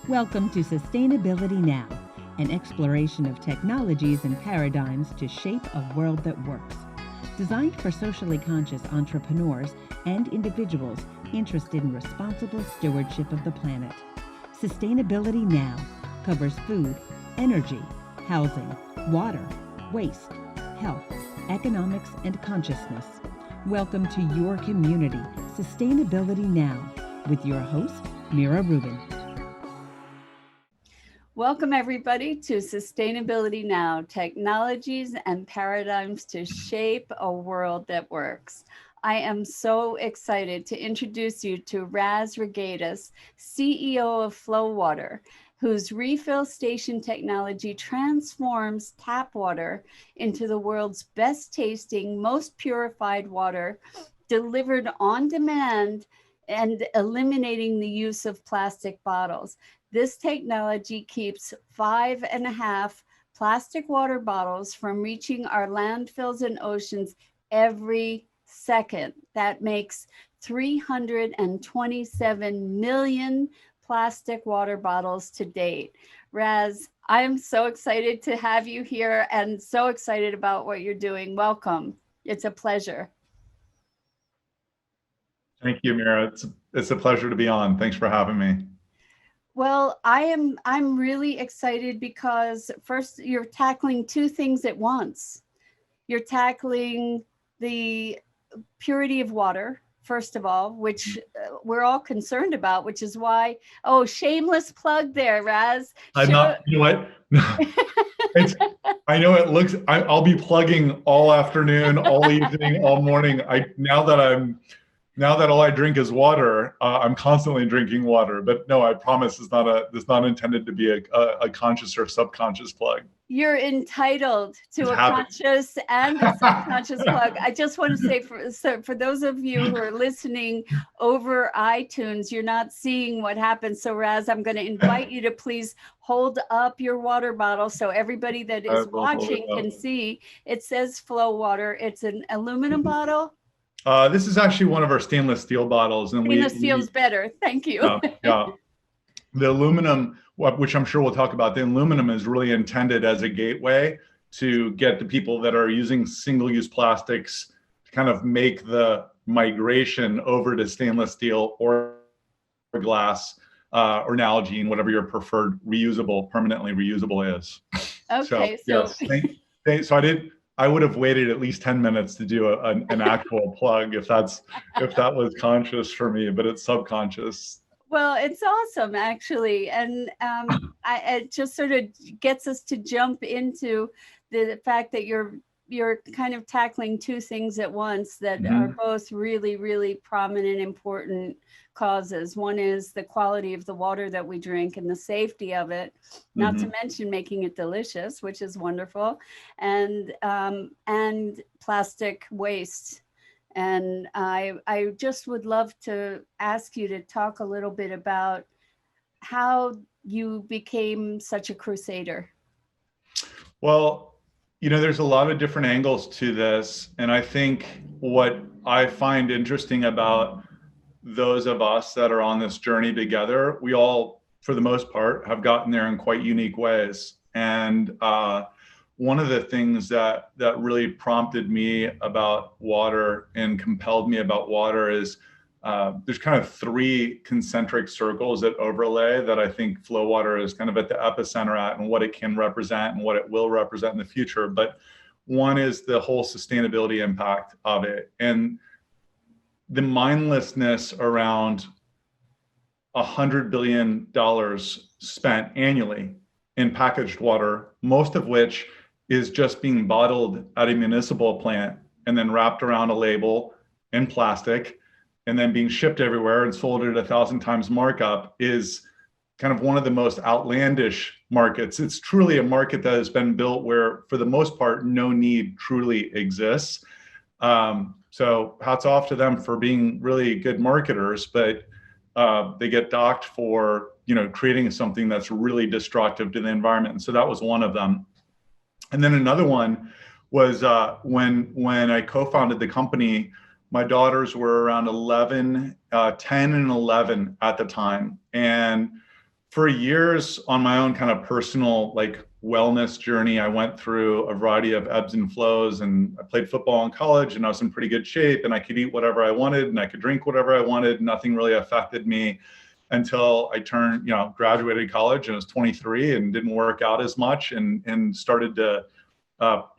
Welcome to Sustainability Now, an exploration of technologies and paradigms to shape a world that works. Designed for socially conscious entrepreneurs and individuals interested in responsible stewardship of the planet. Sustainability Now covers food, energy, housing, water, waste, health, economics, and consciousness. Welcome to your community, Sustainability Now, with your host, Mira Rubin. Welcome, everybody, to Sustainability Now, technologies and paradigms to shape a world that works. I am so excited to introduce you to Raz Razgaitis, CEO of FloWater, whose refill station technology transforms tap water into the world's best tasting, most purified water, delivered on demand and eliminating the use of plastic bottles. This technology keeps 5.5 plastic water bottles from reaching our landfills and oceans every second. That makes 327 million plastic water bottles to date. Raz, I'm so excited to have you here and so excited about what you're doing. Welcome. It's a pleasure. Thank you, Mira. It's a pleasure to be on. Thanks for having me. Well, I'm really excited because first you're tackling two things at once. You're tackling the purity of water, first of all, which we're all concerned about, which is why, shameless plug there, Raz. I'm not, you know what? I know it looks, I'll be plugging all afternoon, all evening, all morning. Now that all I drink is water, I'm constantly drinking water. But no, I promise it's not intended to be a conscious or subconscious plug. You're entitled to a conscious and a subconscious plug. I just want to say for those of you who are listening over iTunes, you're not seeing what happens. So Raz, I'm going to invite you to please hold up your water bottle so everybody that is watching can see. It says FloWater. It's an aluminum bottle. This is actually one of our stainless steel bottles. And stainless steel's better. Thank you. Yeah. The aluminum, which I'm sure we'll talk about, the aluminum is really intended as a gateway to get the people that are using single-use plastics to kind of make the migration over to stainless steel or glass or Nalgene, whatever your preferred permanently reusable is. Okay. Yes. I would have waited at least 10 minutes to do an actual plug if that was conscious for me, but it's subconscious. Well, it's awesome, actually. And it just sort of gets us to jump into the fact that you're kind of tackling two things at once that are both really, really prominent, important causes. One is the quality of the water that we drink and the safety of it, not to mention making it delicious, which is wonderful, and plastic waste. And I just would love to ask you to talk a little bit about how you became such a crusader. Well, there's a lot of different angles to this. And I think what I find interesting about those of us that are on this journey together, we all, for the most part, have gotten there in quite unique ways. And one of the things that really prompted me about water and compelled me about water is there's kind of three concentric circles that overlay that I think FloWater is kind of at the epicenter at, and what it can represent and what it will represent in the future. But one is the whole sustainability impact of it and the mindlessness around $100 billion spent annually in packaged water, most of which is just being bottled at a municipal plant and then wrapped around a label in plastic and then being shipped everywhere and sold at 1,000 times markup, is kind of one of the most outlandish markets. It's truly a market that has been built where, for the most part, no need truly exists. So hats off to them for being really good marketers, but they get docked for creating something that's really destructive to the environment. And so that was one of them. And then another one was when I co-founded the company, my daughters were around 10 and 11 at the time. And for years on my own kind of personal like wellness journey, I went through a variety of ebbs and flows, and I played football in college and I was in pretty good shape and I could eat whatever I wanted and I could drink whatever I wanted. Nothing really affected me until I turned, graduated college and I was 23 and didn't work out as much and started to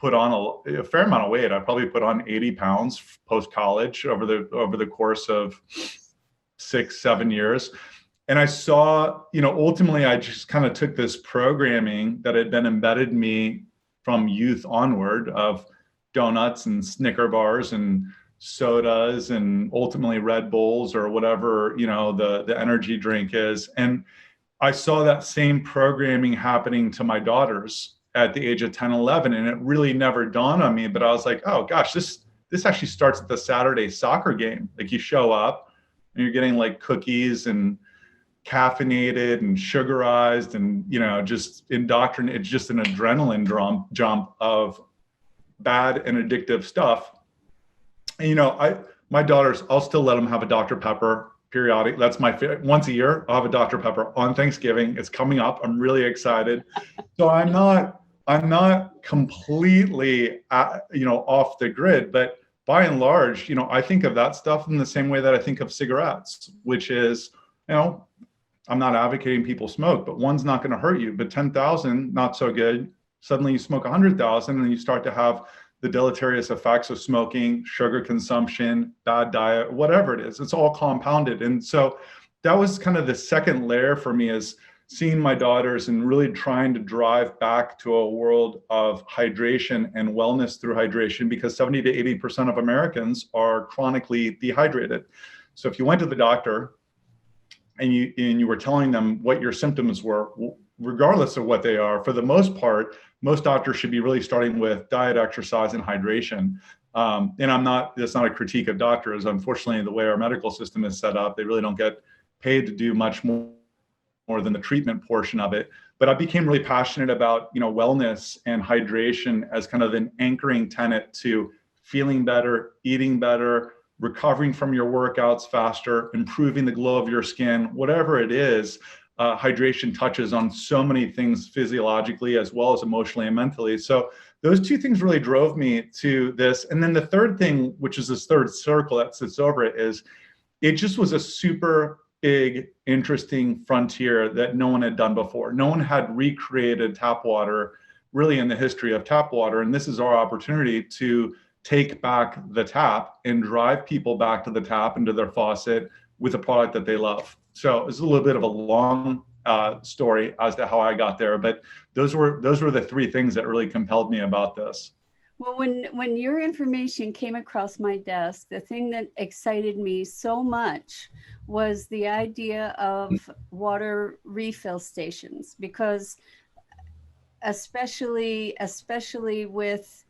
put on a fair amount of weight. I probably put on 80 pounds post college over the course of 6-7 years. And I saw, ultimately I just kind of took this programming that had been embedded in me from youth onward of donuts and Snicker bars and sodas and ultimately Red Bulls or whatever, the energy drink is. And I saw that same programming happening to my daughters at the age of 10, 11. And it really never dawned on me, but I was like, oh gosh, this actually starts at the Saturday soccer game. Like you show up and you're getting like cookies and caffeinated and sugarized and, just indoctrinated. It's just an adrenaline jump of bad and addictive stuff. And, my daughters, I'll still let them have a Dr. Pepper periodic. That's my favorite. Once a year, I'll have a Dr. Pepper on Thanksgiving. It's coming up. I'm really excited. So I'm not completely, off the grid, but by and large, I think of that stuff in the same way that I think of cigarettes, which is, I'm not advocating people smoke, but one's not going to hurt you, but 10,000, not so good. Suddenly you smoke 100,000 and you start to have the deleterious effects of smoking, sugar consumption, bad diet, whatever it is. It's all compounded. And so that was kind of the second layer for me, is seeing my daughters and really trying to drive back to a world of hydration and wellness through hydration, because 70 to 80% of Americans are chronically dehydrated. So if you went to the doctor and you were telling them what your symptoms were, regardless of what they are, for the most part, most doctors should be really starting with diet, exercise, and hydration. And that's not a critique of doctors. Unfortunately, the way our medical system is set up, they really don't get paid to do much more than the treatment portion of it. But I became really passionate about, wellness and hydration as kind of an anchoring tenet to feeling better, eating better, recovering from your workouts faster, improving the glow of your skin, whatever it is. Hydration touches on so many things physiologically as well as emotionally and mentally. So those two things really drove me to this. And then the third thing, which is this third circle that sits over it, is it just was a super big, interesting frontier that no one had done before. No one had recreated tap water really in the history of tap water. And this is our opportunity to take back the tap and drive people back to the tap and to their faucet with a product that they love. So it's a little bit of a long story as to how I got there, but those were the three things that really compelled me about this. Well, when your information came across my desk, the thing that excited me so much was the idea of water refill stations, because especially with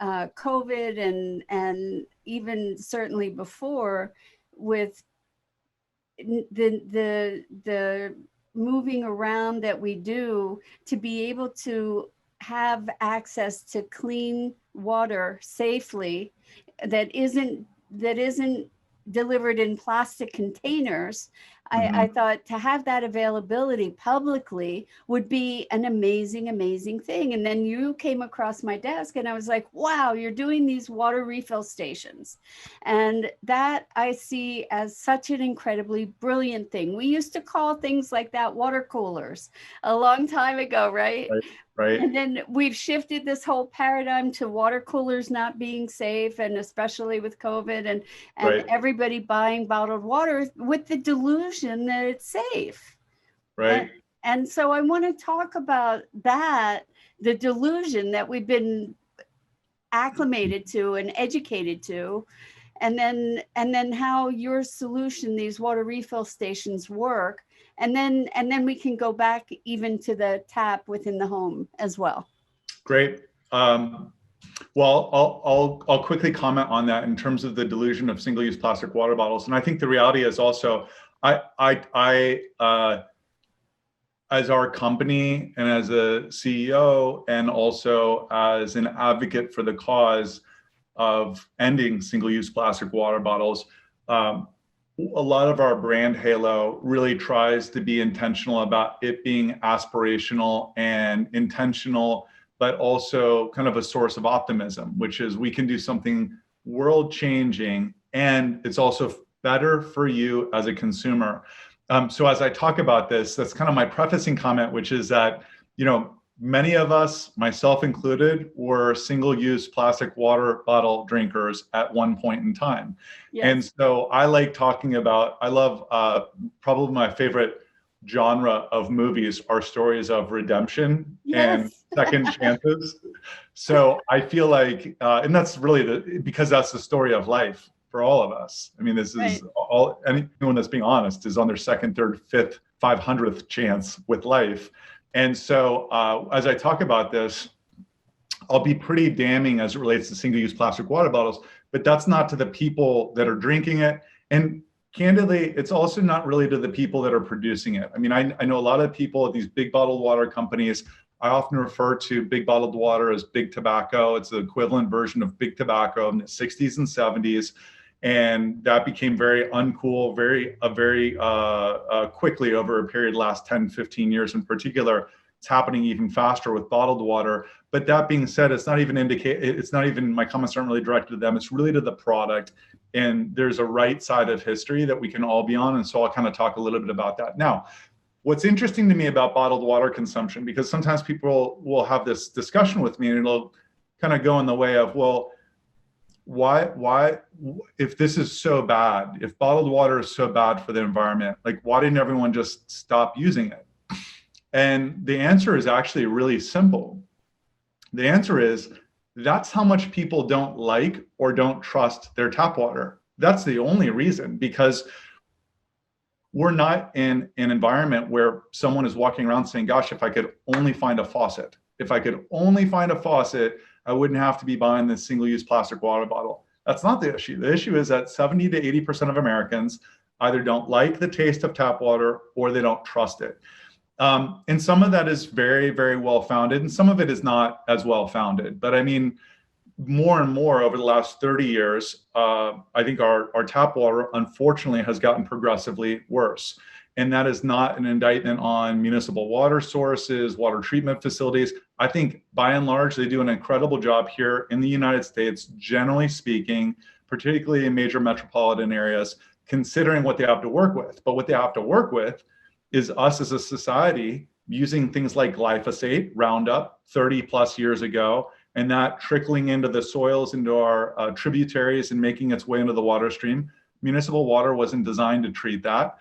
COVID and even certainly before, with the moving around that we do, to be able to have access to clean water safely that isn't delivered in plastic containers. I thought to have that availability publicly would be an amazing thing. And then you came across my desk and I was like, wow, you're doing these water refill stations. And that I see as such an incredibly brilliant thing. We used to call things like that water coolers a long time ago, right? Right. And then we've shifted this whole paradigm to water coolers not being safe, and especially with COVID and Right. everybody buying bottled water with the delusion that it's safe. Right. And so I want to talk about that, the delusion that we've been acclimated to and educated to, and then how your solution, these water refill stations, work. And then we can go back even to the tap within the home as well. Great. Well, I'll quickly comment on that in terms of the delusion of single-use plastic water bottles. And I think the reality is also, I as our company and as a CEO and also as an advocate for the cause of ending single-use plastic water bottles, a lot of our brand halo really tries to be intentional about it being aspirational and intentional, but also kind of a source of optimism, which is we can do something world changing and it's also better for you as a consumer. So as I talk about this, that's kind of my prefacing comment, which is that, many of us, myself included, were single-use plastic water bottle drinkers at one point in time. Yes. And so I like talking about, I love probably my favorite genre of movies are stories of redemption and second chances. So I feel like, and that's really because that's the story of life for all of us. I mean, this is all, anyone that's being honest is on their second, third, fifth, 500th chance with life. And so as I talk about this, I'll be pretty damning as it relates to single-use plastic water bottles, but that's not to the people that are drinking it. And candidly, it's also not really to the people that are producing it. I mean, I know a lot of people at these big bottled water companies. I often refer to big bottled water as big tobacco. It's the equivalent version of big tobacco in the 60s and 70s. And that became very uncool, very quickly over a period of the last 10, 15 years in particular. It's happening even faster with bottled water. But that being said, it's not even my comments aren't really directed to them. It's really to the product. And there's a right side of history that we can all be on. And so I'll kind of talk a little bit about that. Now, what's interesting to me about bottled water consumption, because sometimes people will have this discussion with me and it'll kind of go in the way of, well, why, if this is so bad, if bottled water is so bad for the environment, like why didn't everyone just stop using it? And the answer is actually really simple. The answer is that's how much people don't like or don't trust their tap water. That's the only reason, because we're not in an environment where someone is walking around saying, gosh, if I could only find a faucet, I wouldn't have to be buying this single-use plastic water bottle. That's not the issue. The issue is that 70 to 80% of Americans either don't like the taste of tap water or they don't trust it. And some of that is very, very well founded, and some of it is not as well founded. But I mean, more and more over the last 30 years, I think our tap water, unfortunately, has gotten progressively worse. And that is not an indictment on municipal water sources, water treatment facilities. I think by and large, they do an incredible job here in the United States, generally speaking, particularly in major metropolitan areas, considering what they have to work with. But what they have to work with is us as a society using things like glyphosate, Roundup, 30 plus years ago, and that trickling into the soils, into our tributaries and making its way into the water stream. Municipal water wasn't designed to treat that.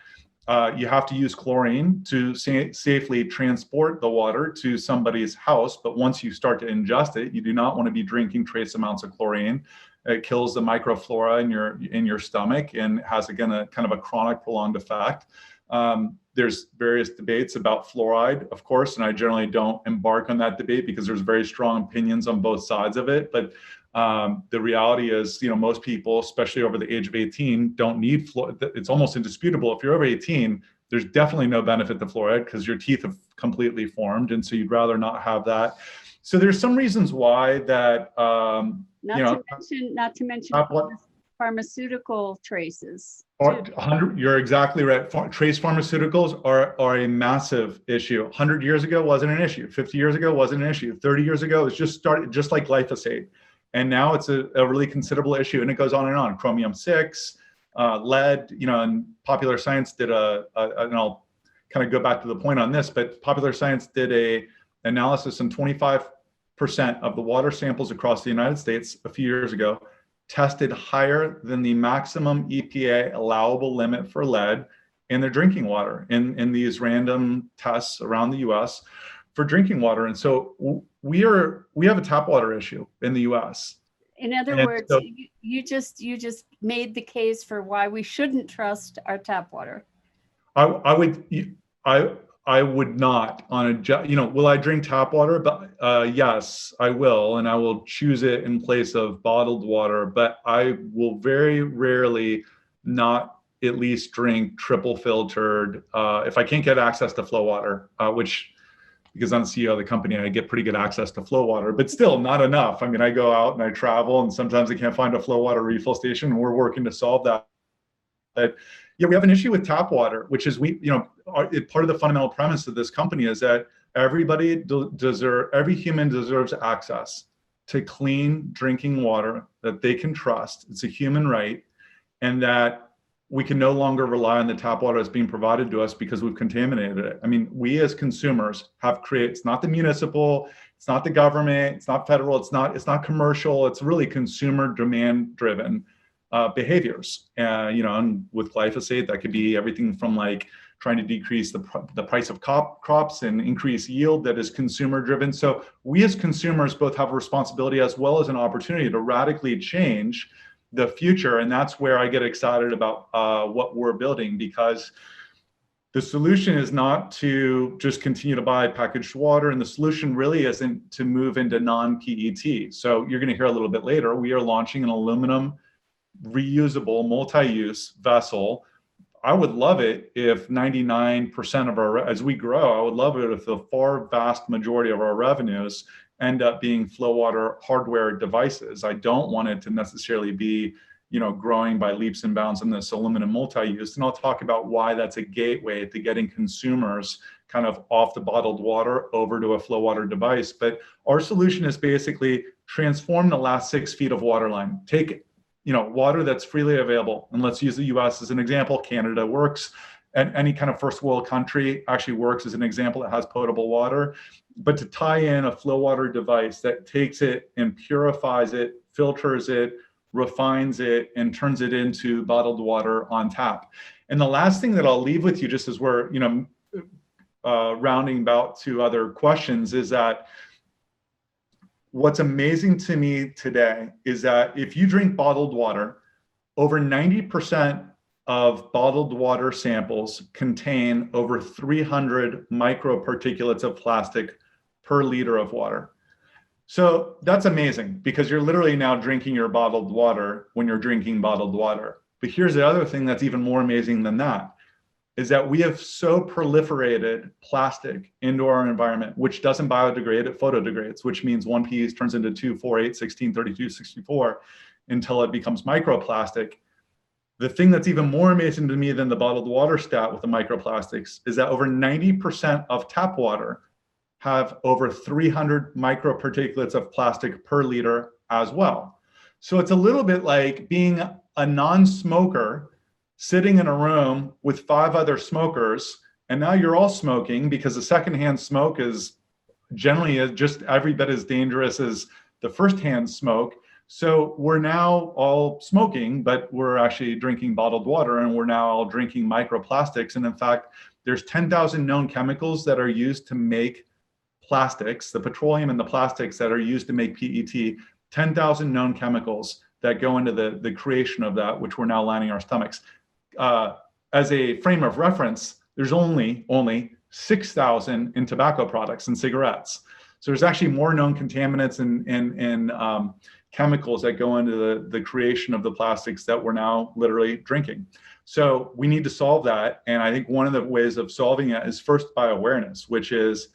You have to use chlorine to safely transport the water to somebody's house. But once you start to ingest it, you do not want to be drinking trace amounts of chlorine. It kills the microflora in your stomach and has, again, a kind of a chronic prolonged effect. There's various debates about fluoride, of course, and I generally don't embark on that debate because there's very strong opinions on both sides of it. But the reality is, most people, especially over the age of 18, don't need fluoride. It's almost indisputable. If you're over 18, there's definitely no benefit to fluoride because your teeth have completely formed. And so you'd rather not have that. So there's some reasons why that, not to mention pharmaceutical traces. You're exactly right. Trace pharmaceuticals are a massive issue. 100 years ago wasn't an issue. 50 years ago wasn't an issue. 30 years ago, it was just like glyphosate. And now it's a really considerable issue, and it goes on and on. Chromium-6, lead, and Popular Science did and I'll kind of go back to the point on this, but Popular Science did a analysis on 25% of the water samples across the United States a few years ago tested higher than the maximum EPA allowable limit for lead in their drinking water in these random tests around the US for drinking water. And so we have a tap water issue in the US. In other words, so, you just made the case for why we shouldn't trust our tap water. I would not will I drink tap water? But yes, I will. And I will choose it in place of bottled water, but I will very rarely not at least drink triple filtered. If I can't get access to FloWater, which, because I'm the CEO of the company, I get pretty good access to FloWater, but still not enough. I mean, I go out and I travel and sometimes I can't find a FloWater refill station, and we're working to solve that But yeah, we have an issue with tap water, which is part of the fundamental premise of this company is that every human deserves access to clean drinking water that they can trust. It's a human right, and that we can no longer rely on the tap water that's being provided to us because we've contaminated it. I mean, we as consumers have created, it's not the municipal, it's not the government, it's not federal, it's not commercial, it's really consumer demand driven behaviors. And with glyphosate, that could be everything from like trying to decrease the price of crops and increase yield that is consumer driven. So we as consumers both have a responsibility as well as an opportunity to radically change the future. And that's where I get excited about what we're building, because the solution is not to just continue to buy packaged water. And the solution really isn't to move into non-PET. So you're going to hear a little bit later, we are launching an aluminum reusable multi-use vessel. I would love it if 99% of as we grow, I would love it if the far vast majority of our revenues end up being FloWater hardware devices. I don't want it to necessarily be, growing by leaps and bounds in this aluminum multi-use. And I'll talk about why that's a gateway to getting consumers kind of off the bottled water over to a FloWater device. But our solution is basically transform the last 6 feet of water line. Take, water that's freely available. And let's use the US as an example. Canada works. And any kind of first world country actually works as an example that has potable water. But to tie in a FloWater device that takes it and purifies it, filters it, refines it, and turns it into bottled water on tap. And the last thing that I'll leave with you, just as we're, rounding about to other questions, is that what's amazing to me today is that if you drink bottled water, over 90% of bottled water samples contain over 300 microparticulates of plastic per liter of water. So that's amazing, because you're literally now drinking your bottled water when you're drinking bottled water. But here's the other thing that's even more amazing than that, is that we have so proliferated plastic into our environment, which doesn't biodegrade, it photodegrades, which means one piece turns into 2, 4, 8, 16, 32, 64 until it becomes microplastic. The thing that's even more amazing to me than the bottled water stat with the microplastics is that over 90% of tap water have over 300 microparticulates of plastic per liter as well. So it's a little bit like being a non-smoker sitting in a room with 5 other smokers, and now you're all smoking, because the secondhand smoke is generally just every bit as dangerous as the firsthand smoke. So we're now all smoking, but we're actually drinking bottled water, and we're now all drinking microplastics. And in fact, there's 10,000 known chemicals that are used to make plastics, the petroleum and the plastics that are used to make PET, 10,000 known chemicals that go into the creation of that, which we're now lining our stomachs. As a frame of reference, there's only 6,000 in tobacco products and cigarettes. So there's actually more known contaminants and chemicals that go into the creation of the plastics that we're now literally drinking. So we need to solve that. And I think one of the ways of solving it is first by awareness, which is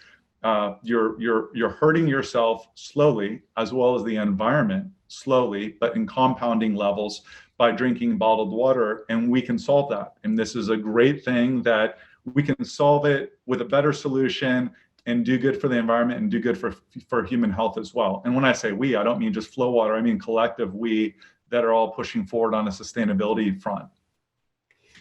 you're hurting yourself slowly, as well as the environment slowly, but in compounding levels, by drinking bottled water. And we can solve that. And this is a great thing that we can solve it with a better solution and do good for the environment and do good for human health as well. And when I say we, I don't mean just FloWater, I mean collective we that are all pushing forward on a sustainability front.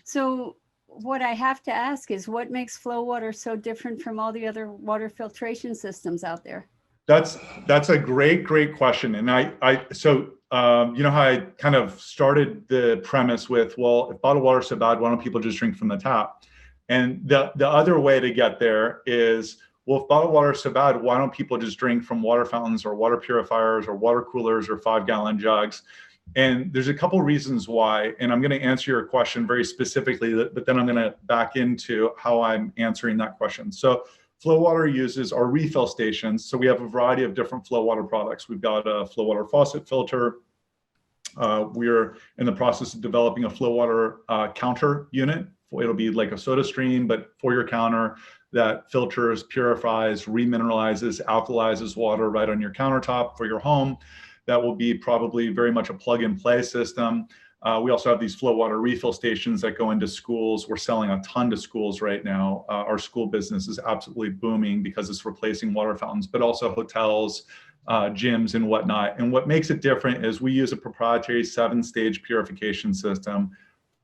So what I have to ask is, what makes FloWater so different from all the other water filtration systems out there? That's a great question. And so you know how I kind of started the premise with, well, if bottled water is so bad, why don't people just drink from the tap? And the other way to get there is, well, if bottled water is so bad, why don't people just drink from water fountains or water purifiers or water coolers or 5-gallon jugs? And there's a couple reasons why, and I'm going to answer your question very specifically, but then I'm going to back into how I'm answering that question. So FloWater uses our refill stations. So we have a variety of different FloWater products. We've got a FloWater faucet filter. We're in the process of developing a FloWater counter unit. It'll be like a soda stream, but for your counter, that filters, purifies, remineralizes, alkalizes water right on your countertop for your home. That will be probably very much a plug and play system. We also have these FloWater refill stations that go into schools. We're selling a ton to schools right now. Our school business is absolutely booming because it's replacing water fountains, but also hotels, gyms and whatnot. And what makes it different is we use a proprietary 7-stage purification system.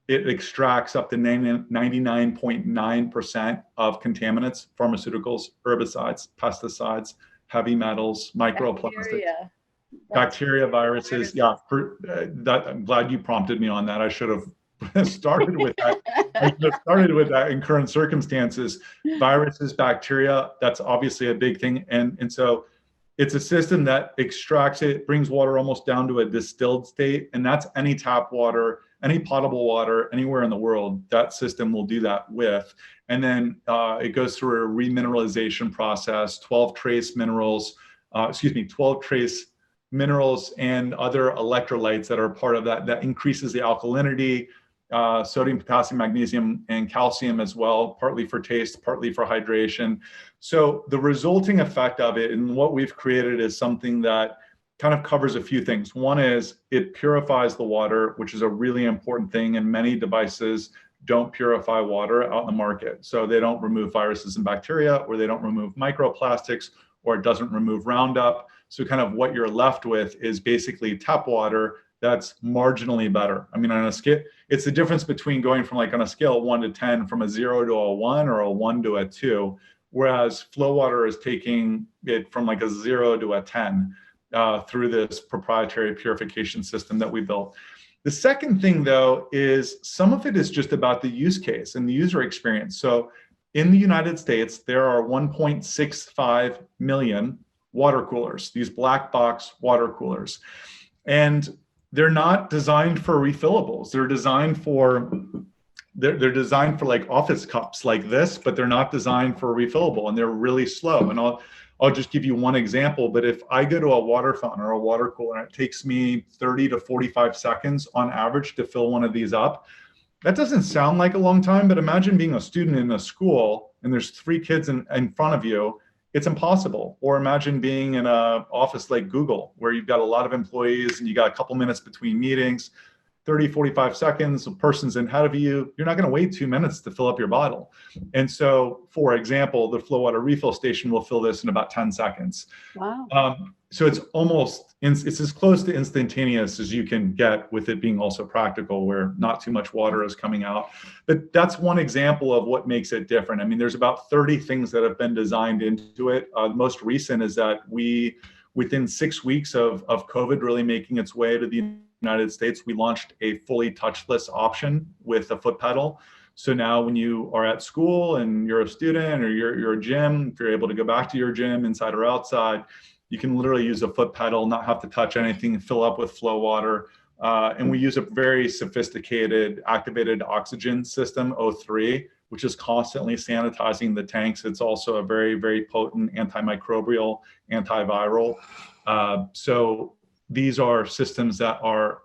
It extracts up to 99.9% of contaminants, pharmaceuticals, herbicides, pesticides, heavy metals, microplastics, bacteria, viruses. Yeah, I'm glad you prompted me on that. I should have started with that. I should have started with that in current circumstances. Viruses, bacteria, that's obviously a big thing. And so it's a system that extracts it, brings water almost down to a distilled state. And that's any tap water, any potable water, anywhere in the world, that system will do that with. And then it goes through a remineralization process, 12 trace minerals and other electrolytes that are part of that. That increases the alkalinity, sodium, potassium, magnesium, and calcium as well, partly for taste, partly for hydration. So the resulting effect of it and what we've created is something that kind of covers a few things. One is it purifies the water, which is a really important thing, and many devices don't purify water out in the market. So they don't remove viruses and bacteria, or they don't remove microplastics, or it doesn't remove Roundup. So kind of what you're left with is basically tap water that's marginally better. I mean, on a scale, it's the difference between going from like on a scale of 1 to 10 from a 0 to a 1 or a 1 to a 2, whereas FloWater is taking it from like a 0 to a 10 through this proprietary purification system that we built. The second thing, though, is some of it is just about the use case and the user experience. So in the United States, there are 1.65 million water coolers, these black box water coolers. And they're not designed for refillables. They're designed for like office cups like this, but they're not designed for refillable, and they're really slow. And I'll just give you one example, but if I go to a water fountain or a water cooler and it takes me 30 to 45 seconds on average to fill one of these up, that doesn't sound like a long time, but imagine being a student in a school and there's 3 kids in front of you. It's impossible. Or imagine being in an office like Google, where you've got a lot of employees and you got a couple minutes between meetings, 30, 45 seconds, a person's ahead of you. You're not going to wait 2 minutes to fill up your bottle. And so, for example, the FloWater refill station will fill this in about 10 seconds. Wow. So it's as close to instantaneous as you can get, with it being also practical, where not too much water is coming out. But that's one example of what makes it different. I mean, there's about 30 things that have been designed into it. The most recent is that within 6 weeks of COVID really making its way to the United States, we launched a fully touchless option with a foot pedal. So now when you are at school and you're a student, or you're a gym, if you're able to go back to your gym inside or outside, you can literally use a foot pedal, not have to touch anything, fill up with FloWater. And we use a very sophisticated activated oxygen system, O3, which is constantly sanitizing the tanks. It's also a very, very potent antimicrobial, antiviral. So these are systems that are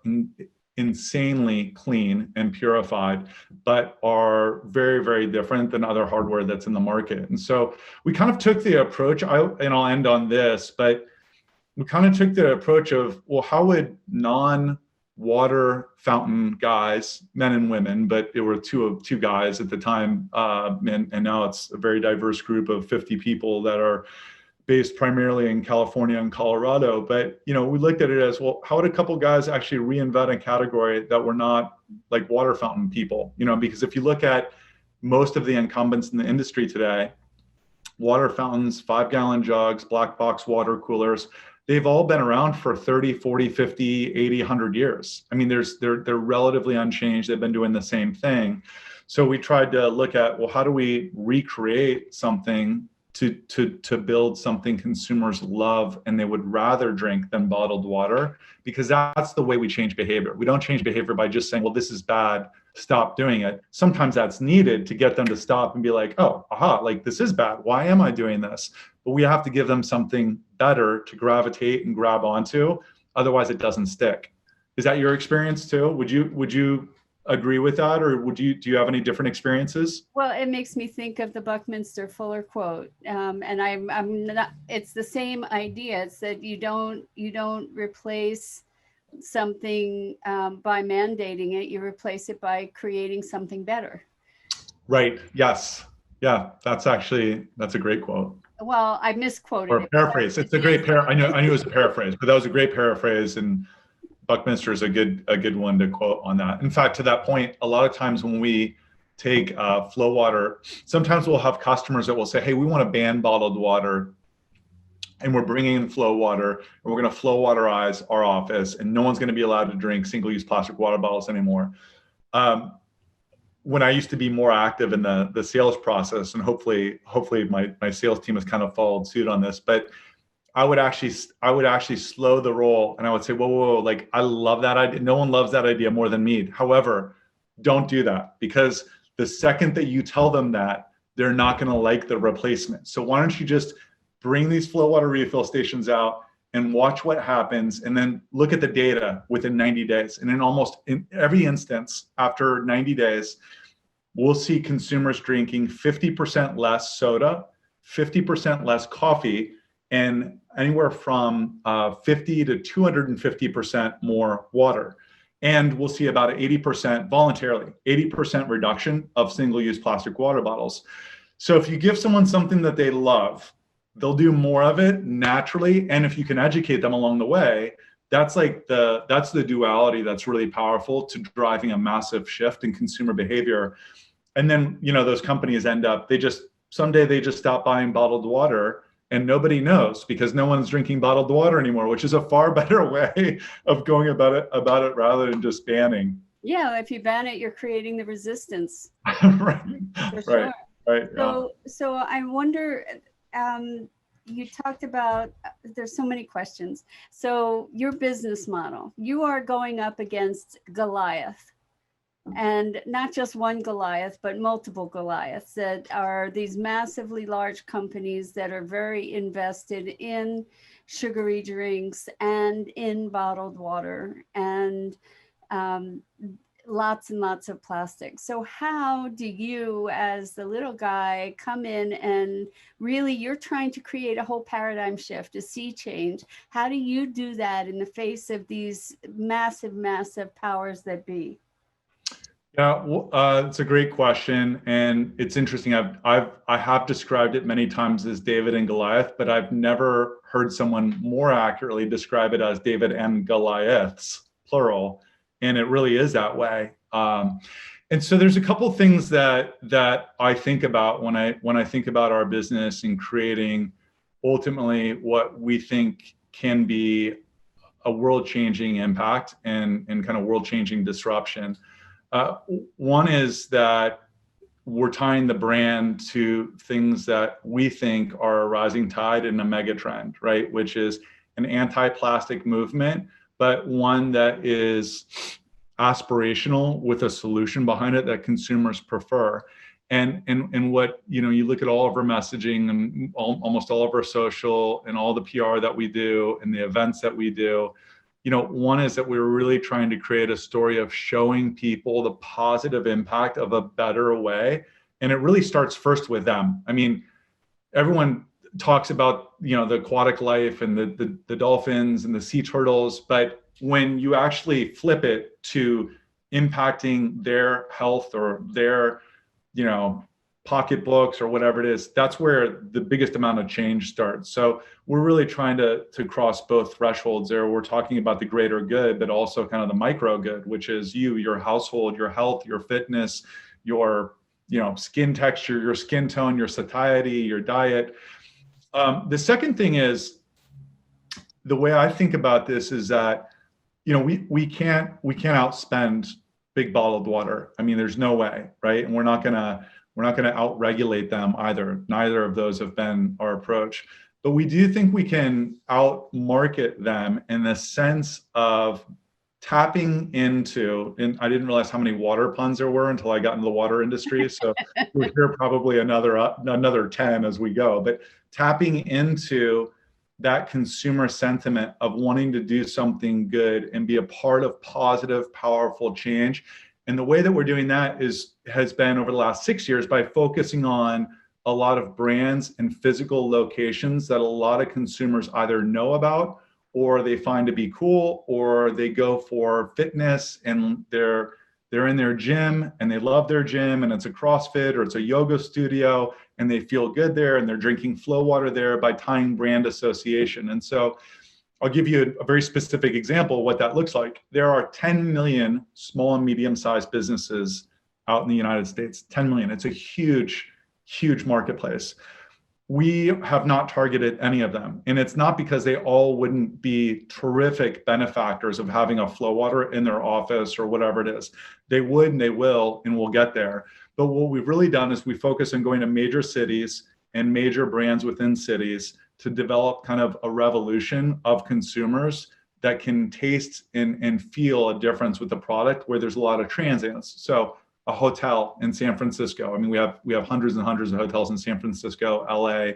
insanely clean and purified, but are very, very different than other hardware that's in the market. And so we kind of took the approach, and I'll end on this, but we kind of took the approach of, well, how would non-water fountain guys, men and women, but it were two guys at the time, and now it's a very diverse group of 50 people that are based primarily in California and Colorado. But, we looked at it as, well, how would a couple guys actually reinvent a category that were not like water fountain people? Because if you look at most of the incumbents in the industry today, water fountains, 5-gallon jugs, black box water coolers, they've all been around for 30, 40, 50, 80, 100 years. I mean, they're relatively unchanged. They've been doing the same thing. So we tried to look at, well, how do we recreate something to build something consumers love and they would rather drink than bottled water? Because that's the way we change behavior. We don't change behavior by just saying, well, this is bad, stop doing it. Sometimes that's needed to get them to stop and be like, oh, aha, like this is bad. Why am I doing this? But we have to give them something better to gravitate and grab onto. Otherwise, it doesn't stick. Is that your experience too? Would you agree with that, or do you have any different experiences? Well, it makes me think of the Buckminster Fuller quote, and I'm not. It's the same idea. It's that you don't replace something by mandating it, you replace it by creating something better. Right. Yes. Yeah. That's a great quote. Well, I misquoted Or it. paraphrase. It's a great I knew it was a paraphrase, but that was a great paraphrase. And Buckminster is a good one to quote on that. In fact, to that point, a lot of times when we take FloWater, sometimes we'll have customers that will say, "Hey, we want to ban bottled water, and we're bringing in FloWater, and we're going to FloWaterize our office, and no one's going to be allowed to drink single-use plastic water bottles anymore." When I used to be more active in the sales process, and hopefully my sales team has kind of followed suit on this, but I would actually slow the roll, and I would say, whoa, like, I love that idea. No one loves that idea more than me. However, don't do that, because the second that you tell them that, they're not going to like the replacement. So why don't you just bring these FloWater refill stations out and watch what happens, and then look at the data within 90 days. And in every instance, after 90 days, we'll see consumers drinking 50% less soda, 50% less coffee, and anywhere from 50 to 250% more water. And we'll see about 80% voluntarily, 80% reduction of single-use plastic water bottles. So if you give someone something that they love, they'll do more of it naturally. And if you can educate them along the way, that's the duality that's really powerful to driving a massive shift in consumer behavior. And then, those companies end up, someday they just stop buying bottled water, and nobody knows, because no one's drinking bottled water anymore, which is a far better way of going about it rather than just banning. Yeah, if you ban it, you're creating the resistance. Right. For sure. Right. So I wonder, you talked about, there's so many questions. So your business model, you are going up against Goliath. And not just one Goliath, but multiple Goliaths that are these massively large companies that are very invested in sugary drinks and in bottled water, and lots and lots of plastic. So how do you, as the little guy, come in and really, you're trying to create a whole paradigm shift, a sea change. How do you do that in the face of these massive, massive powers that be? Yeah, it's a great question, and it's interesting. I have described it many times as David and Goliath, but I've never heard someone more accurately describe it as David and Goliaths, plural, and it really is that way. And so there's a couple things that I think about when I think about our business and creating ultimately what we think can be a world-changing impact and kind of world-changing disruption. One is that we're tying the brand to things that we think are a rising tide and a mega trend, right? Which is an anti-plastic movement, but one that is aspirational with a solution behind it that consumers prefer. And what, you look at all of our messaging and almost all of our social and all the PR that we do and the events that we do, one is that we're really trying to create a story of showing people the positive impact of a better way. And it really starts first with them. I mean, everyone talks about, the aquatic life and the dolphins and the sea turtles, but when you actually flip it to impacting their health or their, pocketbooks or whatever it is, that's where the biggest amount of change starts. So we're really trying to cross both thresholds there. We're talking about the greater good, but also kind of the micro good, which is your household, your health, your fitness, your skin texture, your skin tone, your satiety, your diet. The second thing is, the way I think about this is that we can't outspend big bottled water. I mean, there's no way, right? And we're not gonna out-regulate them either. Neither of those have been our approach. But we do think we can out-market them in the sense of tapping into, and I didn't realize how many water puns there were until I got into the water industry. So we'll hear probably another 10 as we go. But tapping into that consumer sentiment of wanting to do something good and be a part of positive, powerful change. And the way that we're doing that has been over the last 6 years by focusing on a lot of brands and physical locations that a lot of consumers either know about or they find to be cool, or they go for fitness and they're in their gym and they love their gym and it's a CrossFit or it's a yoga studio and they feel good there and they're drinking FloWater there by tying brand association. And so I'll give you a very specific example of what that looks like. There are 10 million small and medium-sized businesses out in the United States, 10 million. It's a huge, huge marketplace. We have not targeted any of them. And it's not because they all wouldn't be terrific benefactors of having a FloWater in their office or whatever it is. They would and they will, and we'll get there. But what we've really done is we focus on going to major cities and major brands within cities to develop kind of a revolution of consumers that can taste and feel a difference with the product where there's a lot of transients. So a hotel in San Francisco. I mean, we have hundreds and hundreds of hotels in San Francisco, LA.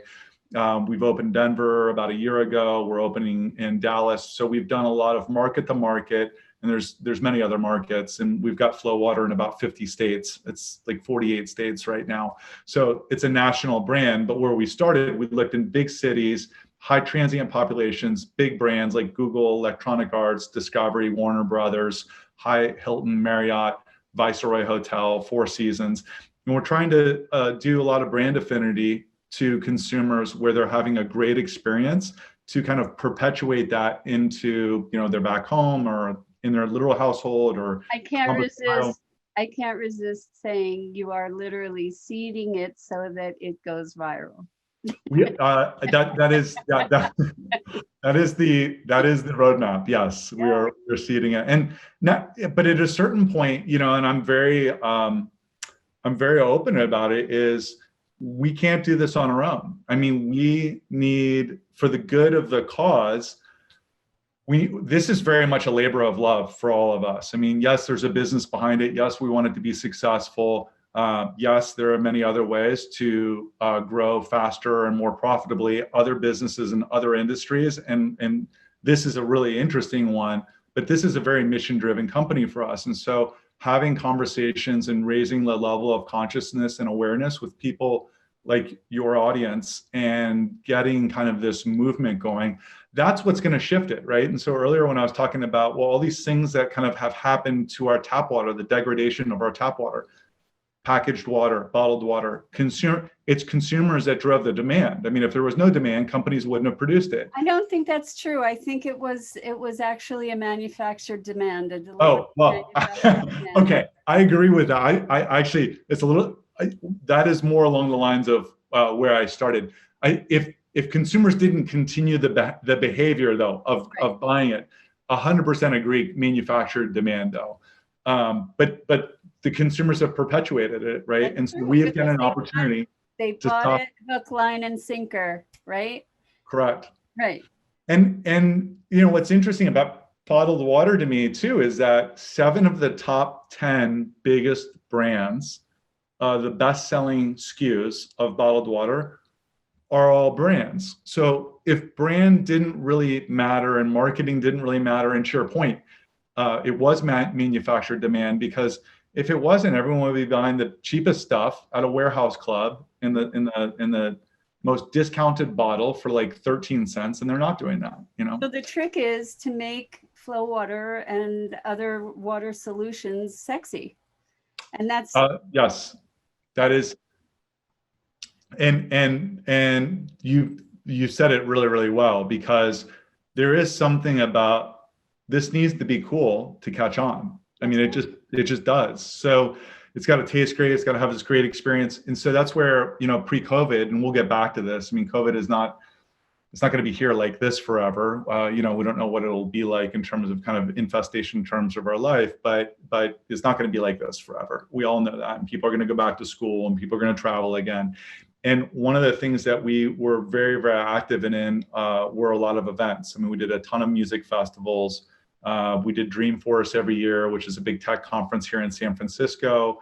We've opened Denver about a year ago. We're opening in Dallas. So we've done a lot of market to market, and there's many other markets, and we've got FloWater in about 50 states. It's like 48 states right now. So it's a national brand, but where we started, we looked in big cities, high transient populations, big brands like Google, Electronic Arts, Discovery, Warner Brothers, Hyatt, Hilton, Marriott, Viceroy Hotel, Four Seasons. And we're trying to do a lot of brand affinity to consumers where they're having a great experience to kind of perpetuate that into, their back home or in their literal household or I can't resist saying you are literally seeding it so that it goes viral. That is the roadmap. Yes, yeah. we're seeding it, and not. But at a certain point, and I'm very open about it. Is we can't do this on our own. I mean, we need, for the good of the cause. This is very much a labor of love for all of us. I mean, yes, there's a business behind it. Yes, we want it to be successful. Yes, there are many other ways to grow faster and more profitably, other businesses and other industries. And this is a really interesting one, but this is a very mission-driven company for us. And so having conversations and raising the level of consciousness and awareness with people like your audience and getting kind of this movement going, that's what's going to shift it, right? And so earlier when I was talking about, all these things that kind of have happened to our tap water, the degradation of our tap water, packaged water, bottled water, it's consumers that drove the demand. I mean, if there was no demand, companies wouldn't have produced it. I don't think that's true. I think it was actually a manufactured demand. Okay, I agree with that. I actually, it's a little, that is more along the lines of where I started. If consumers didn't continue the behavior though of buying it, 100% agree, manufactured demand though. But the consumers have perpetuated it, right? That's and so true, we've got an opportunity. They bought it hook, line, and sinker, right? Correct. Right. And what's interesting about bottled water to me too is that 7 of the top 10 biggest brands, the best-selling SKUs of bottled water, are all brands. So if brand didn't really matter and marketing didn't really matter, and to your point, it was manufactured demand, because if it wasn't, everyone would be buying the cheapest stuff at a warehouse club in the most discounted bottle for like 13 cents, and they're not doing that, So the trick is to make FloWater and other water solutions sexy, and that's yes, that is, and you said it really, really well, because there is something about this needs to be cool to catch on. I mean, it just does. So it's got to taste great. It's got to have this great experience. And so that's where, pre-COVID, and we'll get back to this. I mean, COVID it's not going to be here like this forever. We don't know what it'll be like in terms of kind of infestation in terms of our life, but it's not going to be like this forever. We all know that. And people are going to go back to school and people are going to travel again. And one of the things that we were very, very active in were a lot of events. I mean, we did a ton of music festivals. We did Dreamforce every year, which is a big tech conference here in San Francisco.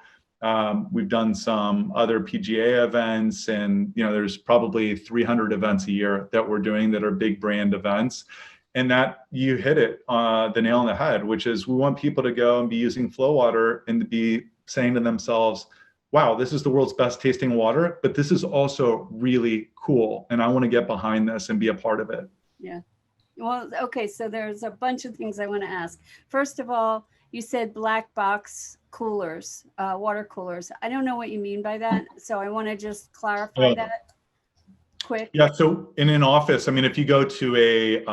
We've done some other PGA events, and there's probably 300 events a year that we're doing that are big brand events. And that you hit it the nail on the head, which is we want people to go and be using FloWater and to be saying to themselves, wow, this is the world's best tasting water, but this is also really cool. And I want to get behind this and be a part of it. Yeah. Well, okay, so there's a bunch of things I want to ask. First of all, you said black box coolers, water coolers. I don't know what you mean by that, so I want to just clarify that quick. Yeah. So in an office, I mean, if you go to a,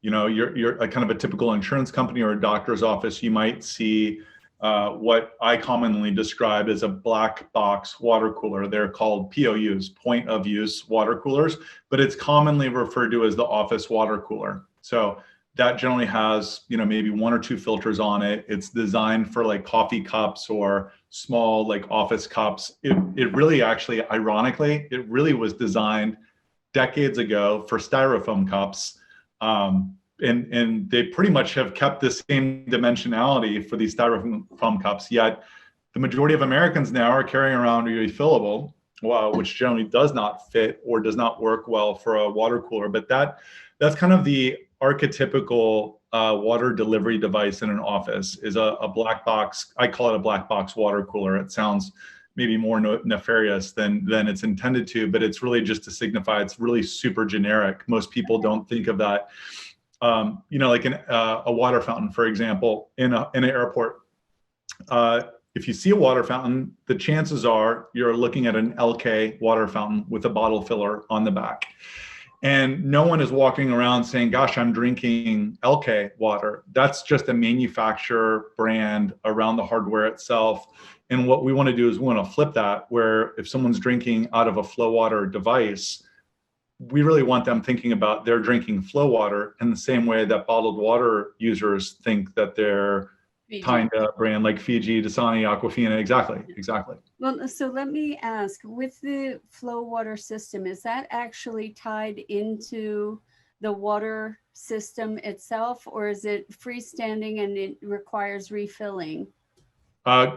you're a kind of a typical insurance company or a doctor's office, you might see what I commonly describe as a black box water cooler. They're called POUs, point of use water coolers, but it's commonly referred to as the office water cooler. So that generally has, maybe one or two filters on it. It's designed for like coffee cups or small like office cups. It really actually, ironically, it really was designed decades ago for styrofoam cups. And they pretty much have kept the same dimensionality for these styrofoam cups, yet the majority of Americans now are carrying around a refillable, which generally does not fit or does not work well for a water cooler. But that's kind of the archetypical water delivery device in an office, is a black box. I call it a black box water cooler. It sounds maybe more nefarious than it's intended to, but it's really just to signify it's really super generic. Most people don't think of that. Like a water fountain, for example, in an airport. If you see a water fountain, the chances are you're looking at an LK water fountain with a bottle filler on the back. And no one is walking around saying, gosh, I'm drinking LK water. That's just a manufacturer brand around the hardware itself. And what we want to do is we want to flip that, where if someone's drinking out of a FloWater device, we really want them thinking about they're drinking FloWater in the same way that bottled water users think that they're tying to a brand like Fiji, Dasani, Aquafina. Exactly. Well, so let me ask, with the FloWater system, is that actually tied into the water system itself, or is it freestanding and it requires refilling?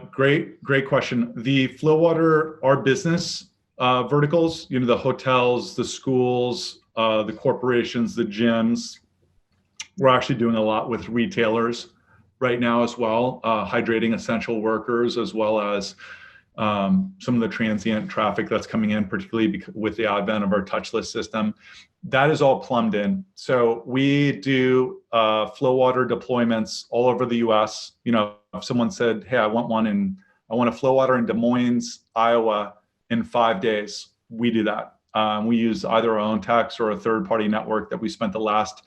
Great question. The FloWater, our business verticals, the hotels, the schools, the corporations, the gyms. We're actually doing a lot with retailers right now as well, hydrating essential workers, as well as some of the transient traffic that's coming in, particularly with the advent of our touchless system. That is all plumbed in. So we do FloWater deployments all over the US. If someone said, hey, I want a FloWater in Des Moines, Iowa, in 5 days, we do that. We use either our own techs or a third-party network that we spent the last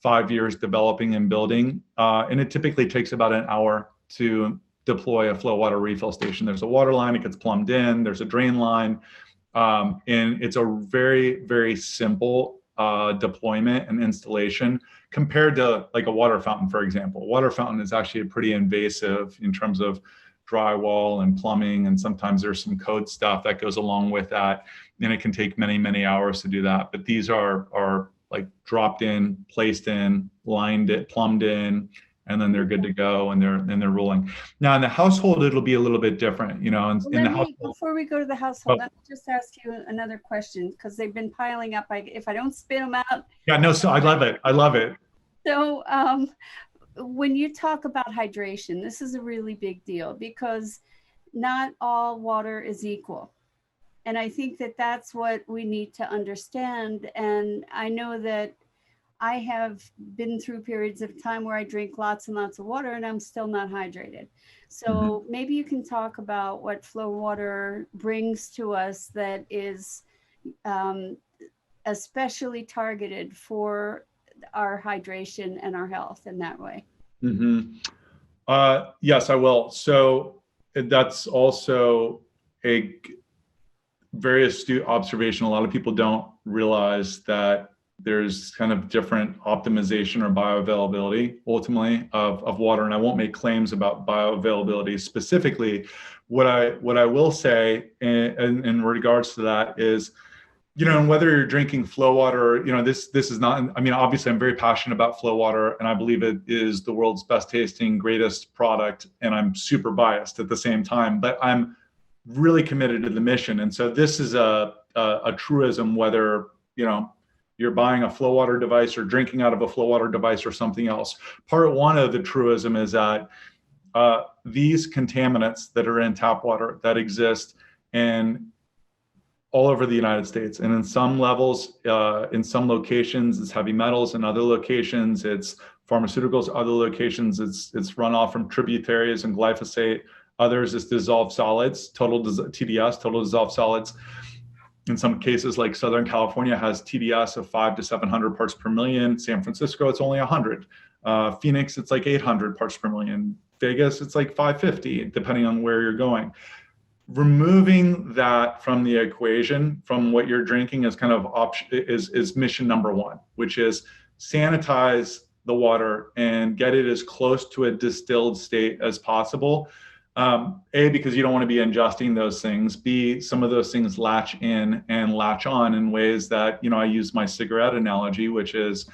5 years developing and building. And it typically takes about an hour to deploy a FloWater refill station. There's a water line, it gets plumbed in, there's a drain line. And it's a very, very simple deployment and installation compared to like a water fountain, for example. A water fountain is actually pretty invasive in terms of drywall and plumbing, and sometimes there's some code stuff that goes along with that, and it can take many, many hours to do that. But these are like dropped in, placed in, lined it, plumbed in, and then they're good to go, and they're rolling. Now in the household, it'll be a little bit different, in the household. Before we go to the household, let me just ask you another question, because they've been piling up. If I don't spit them out. Yeah, no, so I love it. So when you talk about hydration, this is a really big deal, because not all water is equal. And I think that that's what we need to understand. And I know that I have been through periods of time where I drink lots and lots of water and I'm still not hydrated. So maybe you can talk about what FloWater brings to us that is especially targeted for our hydration and our health in that way. Yes, I will. So that's also a very astute observation. A lot of people don't realize that there's kind of different optimization or bioavailability ultimately of water. And I won't make claims about bioavailability specifically. What I will say in regards to that is, and whether you're drinking FloWater, this is not, obviously I'm very passionate about FloWater, and I believe it is the world's best tasting, greatest product. And I'm super biased at the same time, but I'm really committed to the mission. And so this is a truism, whether, you're buying a FloWater device or drinking out of a FloWater device or something else. Part one of the truism is that these contaminants that are in tap water that exist in all over the United States. And in some levels, in some locations, it's heavy metals. In other locations, it's pharmaceuticals. Other locations, it's runoff from tributaries and glyphosate. Others, it's dissolved solids, TDS, total dissolved solids. In some cases, like Southern California has TDS of 500 to 700 parts per million. San Francisco, it's only 100. Phoenix, it's like 800 parts per million. Vegas, it's like 550, depending on where you're going. Removing that from the equation, from what you're drinking, is kind of is mission number one, which is sanitize the water and get it as close to a distilled state as possible. A, because you don't want to be ingesting those things. B, some of those things latch in and latch on in ways that, I use my cigarette analogy, which is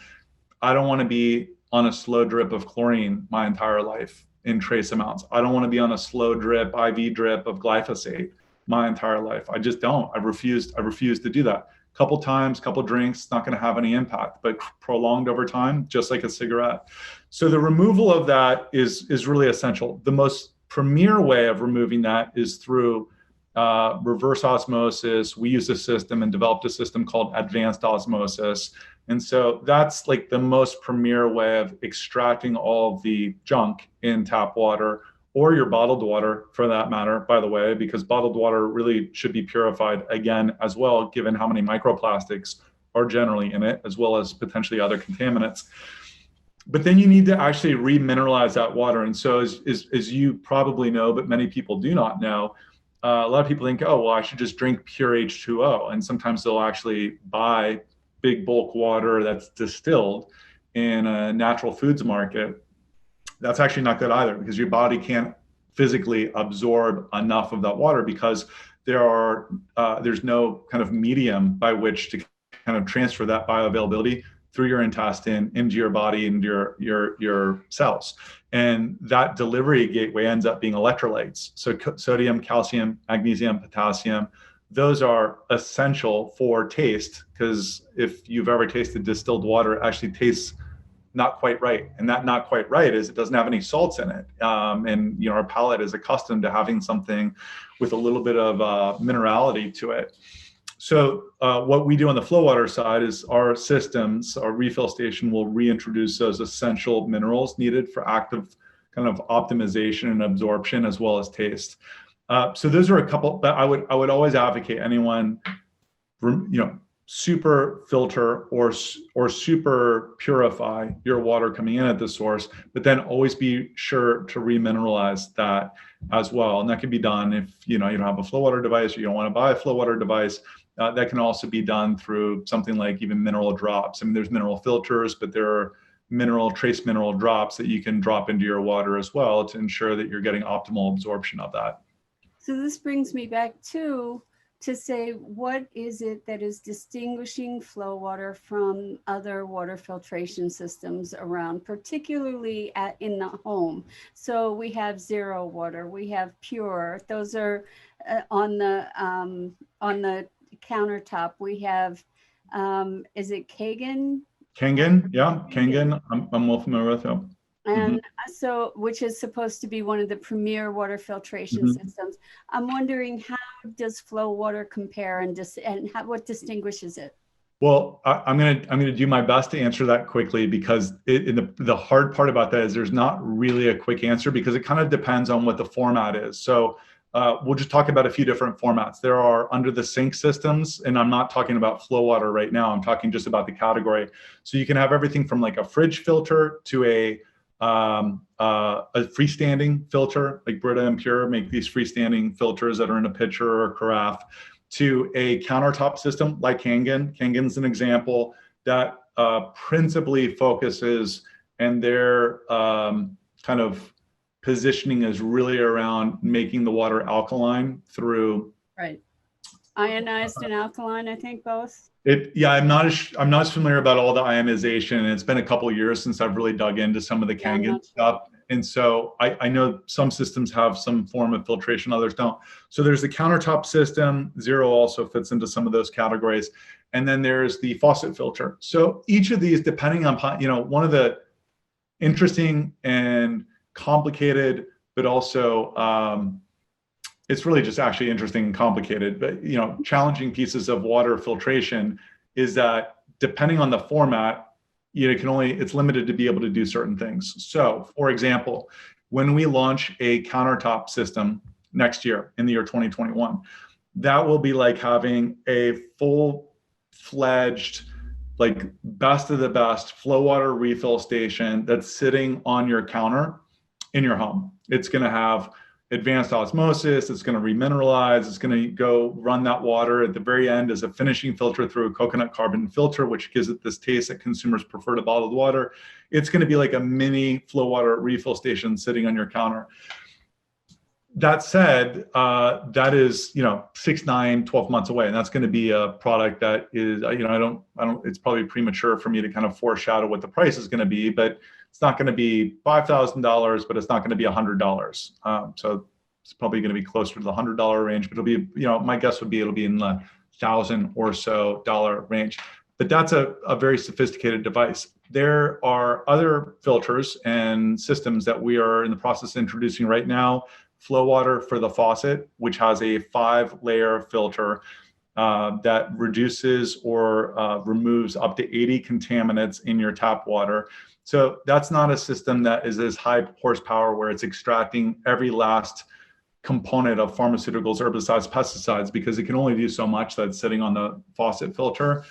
I don't want to be on a slow drip of chlorine my entire life in trace amounts. I don't want to be on a slow drip, IV drip of glyphosate my entire life. I just don't. I refuse to do that. Couple times, couple drinks, not going to have any impact, but prolonged over time, just like a cigarette. So the removal of that is really essential. The most premier way of removing that is through reverse osmosis. We use a system and developed a system called advanced osmosis. And so that's like the most premier way of extracting all of the junk in tap water, or your bottled water for that matter, by the way, because bottled water really should be purified again as well, given how many microplastics are generally in it, as well as potentially other contaminants. But then you need to actually remineralize that water. And so as you probably know, but many people do not know, a lot of people think, oh, well, I should just drink pure H2O. And sometimes they'll actually buy big bulk water that's distilled in a natural foods market. That's actually not good either, because your body can't physically absorb enough of that water, because there's no kind of medium by which to kind of transfer that bioavailability through your intestine into your body, into your cells. And that delivery gateway ends up being electrolytes. So sodium, calcium, magnesium, potassium, those are essential for taste, because if you've ever tasted distilled water, it actually tastes not quite right. And that not quite right is it doesn't have any salts in it. And our palate is accustomed to having something with a little bit of minerality to it. So what we do on the FloWater side is our systems, our refill station will reintroduce those essential minerals needed for active kind of optimization and absorption, as well as taste. So those are a couple, but I would always advocate anyone, super filter or super purify your water coming in at the source, but then always be sure to remineralize that as well. And that can be done if you don't have a FloWater device, or you don't want to buy a FloWater device. That can also be done through something like even mineral drops. I mean, there's mineral filters, but there are trace mineral drops that you can drop into your water as well to ensure that you're getting optimal absorption of that. So this brings me back to say, what is it that is distinguishing FloWater from other water filtration systems around, particularly in the home? So we have Zero Water, we have Pure. Those are on the countertop. We have, is it Kangen? Kangen, yeah, Kangen. I'm well familiar with them. And so, which is supposed to be one of the premier water filtration systems. I'm wondering, how does FloWater compare, and what distinguishes it? Well, I'm gonna do my best to answer that quickly, because the hard part about that is there's not really a quick answer, because it kind of depends on what the format is. So we'll just talk about a few different formats. There are under the sink systems, and I'm not talking about FloWater right now. I'm talking just about the category. So you can have everything from like a fridge filter to a freestanding filter, like Brita and Pure make these freestanding filters that are in a pitcher or a carafe, to a countertop system like Kangen. Kangen's an example that principally focuses, and their kind of positioning is really around making the water alkaline through ionized and alkaline, I think both. I'm not as familiar about all the ionization. It's been a couple of years since I've really dug into some of the Kangen stuff. And so I know some systems have some form of filtration, others don't. So there's the countertop system. Zero also fits into some of those categories. And then there's the faucet filter. So each of these, depending on, one of the interesting and complicated, but also it's really just actually interesting and complicated. But challenging pieces of water filtration is that depending on the format, it's limited to be able to do certain things. So, for example, when we launch a countertop system next year in the year 2021, that will be like having a full-fledged, like best of the best FloWater refill station that's sitting on your counter in your home. It's going to have advanced osmosis, it's going to remineralize, it's going to go run that water at the very end as a finishing filter through a coconut carbon filter, which gives it this taste that consumers prefer to bottled water. It's going to be like a mini FloWater refill station sitting on your counter. That said, that is, 6, 9, 12 months away. And that's going to be a product that is, it's probably premature for me to kind of foreshadow what the price is going to be, but it's not going to be $5,000, but it's not going to be $100. So it's probably going to be closer to the $100 range, but it'll be, my guess would be it'll be in the $1,000 or so range. But that's a very sophisticated device. There are other filters and systems that we are in the process of introducing right now. FloWater for the faucet, which has a 5-layer filter that reduces or removes up to 80 contaminants in your tap water. So that's not a system that is as high horsepower where it's extracting every last component of pharmaceuticals, herbicides, pesticides, because it can only do so much that's sitting on the faucet filter.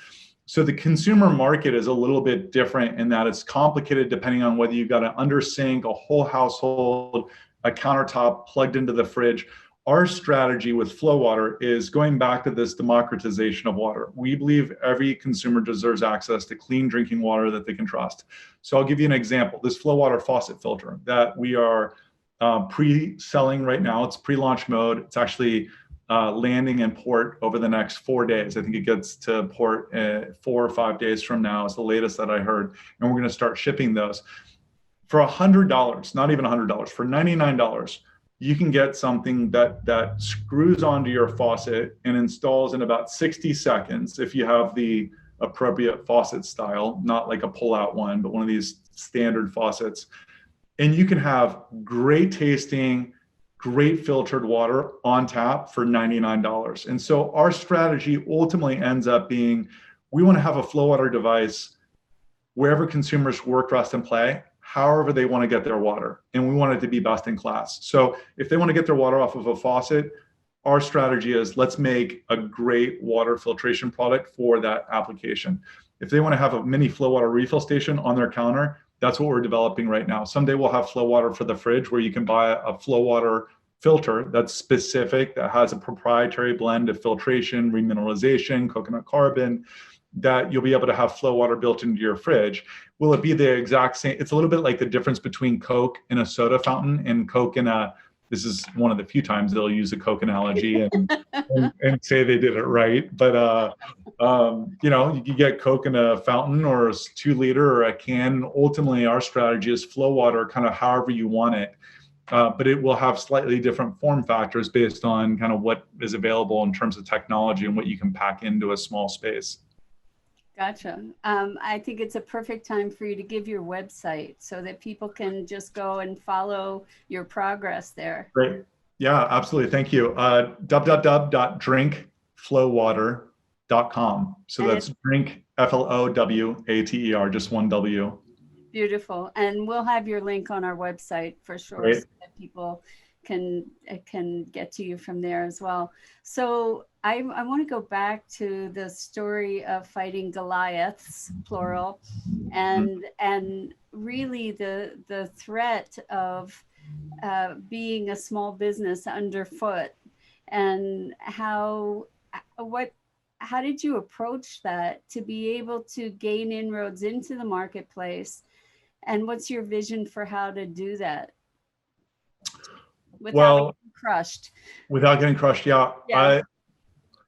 So the consumer market is a little bit different in that it's complicated depending on whether you've got an under sink, a whole household, a countertop plugged into the fridge. Our strategy with FloWater is going back to this democratization of water. We believe every consumer deserves access to clean drinking water that they can trust. So I'll give you an example. This FloWater faucet filter that we are pre-selling right now, it's pre-launch mode. It's actually landing in port over the next 4 days. I think it gets to port 4 or 5 days from now is the latest that I heard. And we're going to start shipping those. For $100, not even $100, for $99, you can get something that screws onto your faucet and installs in about 60 seconds if you have the appropriate faucet style, not like a pull-out one, but one of these standard faucets. And you can have great tasting, great filtered water on tap for $99. And so our strategy ultimately ends up being, we want to have a FloWater device wherever consumers work, rest, and play, however they want to get their water. And we want it to be best in class. So if they want to get their water off of a faucet, our strategy is let's make a great water filtration product for that application. If they want to have a mini FloWater refill station on their counter, that's what we're developing right now. Someday we'll have FloWater for the fridge where you can buy a FloWater filter that's specific, that has a proprietary blend of filtration, remineralization, coconut carbon, that you'll be able to have FloWater built into your fridge. Will it be the exact same? It's a little bit like the difference between Coke in a soda fountain and Coke in a, this is one of the few times they'll use a Coke analogy and say they did it right. But, you can get Coke in a fountain or a 2-liter or a can. Ultimately, our strategy is FloWater kind of however you want it. But it will have slightly different form factors based on kind of what is available in terms of technology and what you can pack into a small space. Gotcha. I think it's a perfect time for you to give your website so that people can just go and follow your progress there. Great. Yeah, absolutely. Thank you. www.drinkflowater.com. So that's drink, FLOWATER, just one W. Beautiful. And we'll have your link on our website for sure. Great. So that people can get to you from there as well. So I want to go back to the story of fighting Goliaths, plural, and really the threat of being a small business underfoot, and how did you approach that to be able to gain inroads into the marketplace, and what's your vision for how to do that without getting crushed? Without getting crushed, yeah.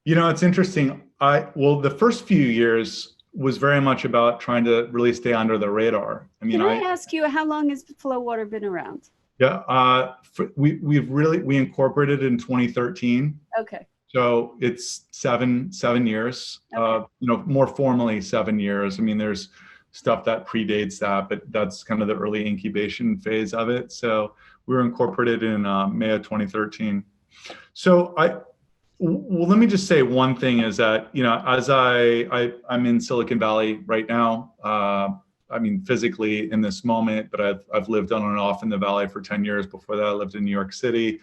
It's interesting. The first few years was very much about trying to really stay under the radar. Can I ask you, how long has FloWater been around? Yeah, we incorporated in 2013. Okay. So it's seven years. Okay. More formally 7 years. I mean, there's stuff that predates that, but that's kind of the early incubation phase of it. So we were incorporated in May of 2013. So well, let me just say one thing is that, as I'm in Silicon Valley right now, I mean, physically in this moment, but I've lived on and off in the Valley for 10 years. Before that, I lived in New York City.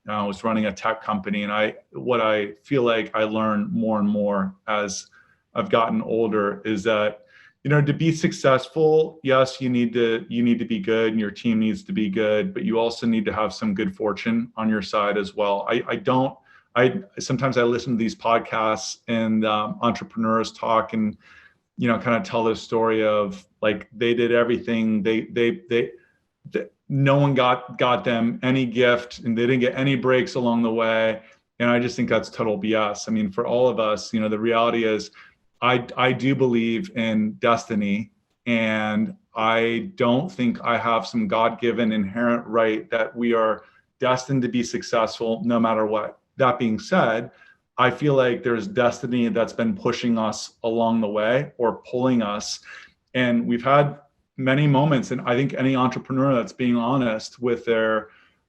I was running a tech company, and what I feel like I learn more and more as I've gotten older is that, to be successful, yes, you need to be good and your team needs to be good, but you also need to have some good fortune on your side as well. Sometimes I listen to these podcasts and entrepreneurs talk and, kind of tell this story of like, they did everything. No one got them any gift and they didn't get any breaks along the way. And I just think that's total BS. I mean, for all of us, the reality is, I do believe in destiny, and I don't think I have some God-given inherent right that we are destined to be successful no matter what. That being said, I feel like there's destiny that's been pushing us along the way or pulling us. And we've had many moments, and I think any entrepreneur that's being honest with their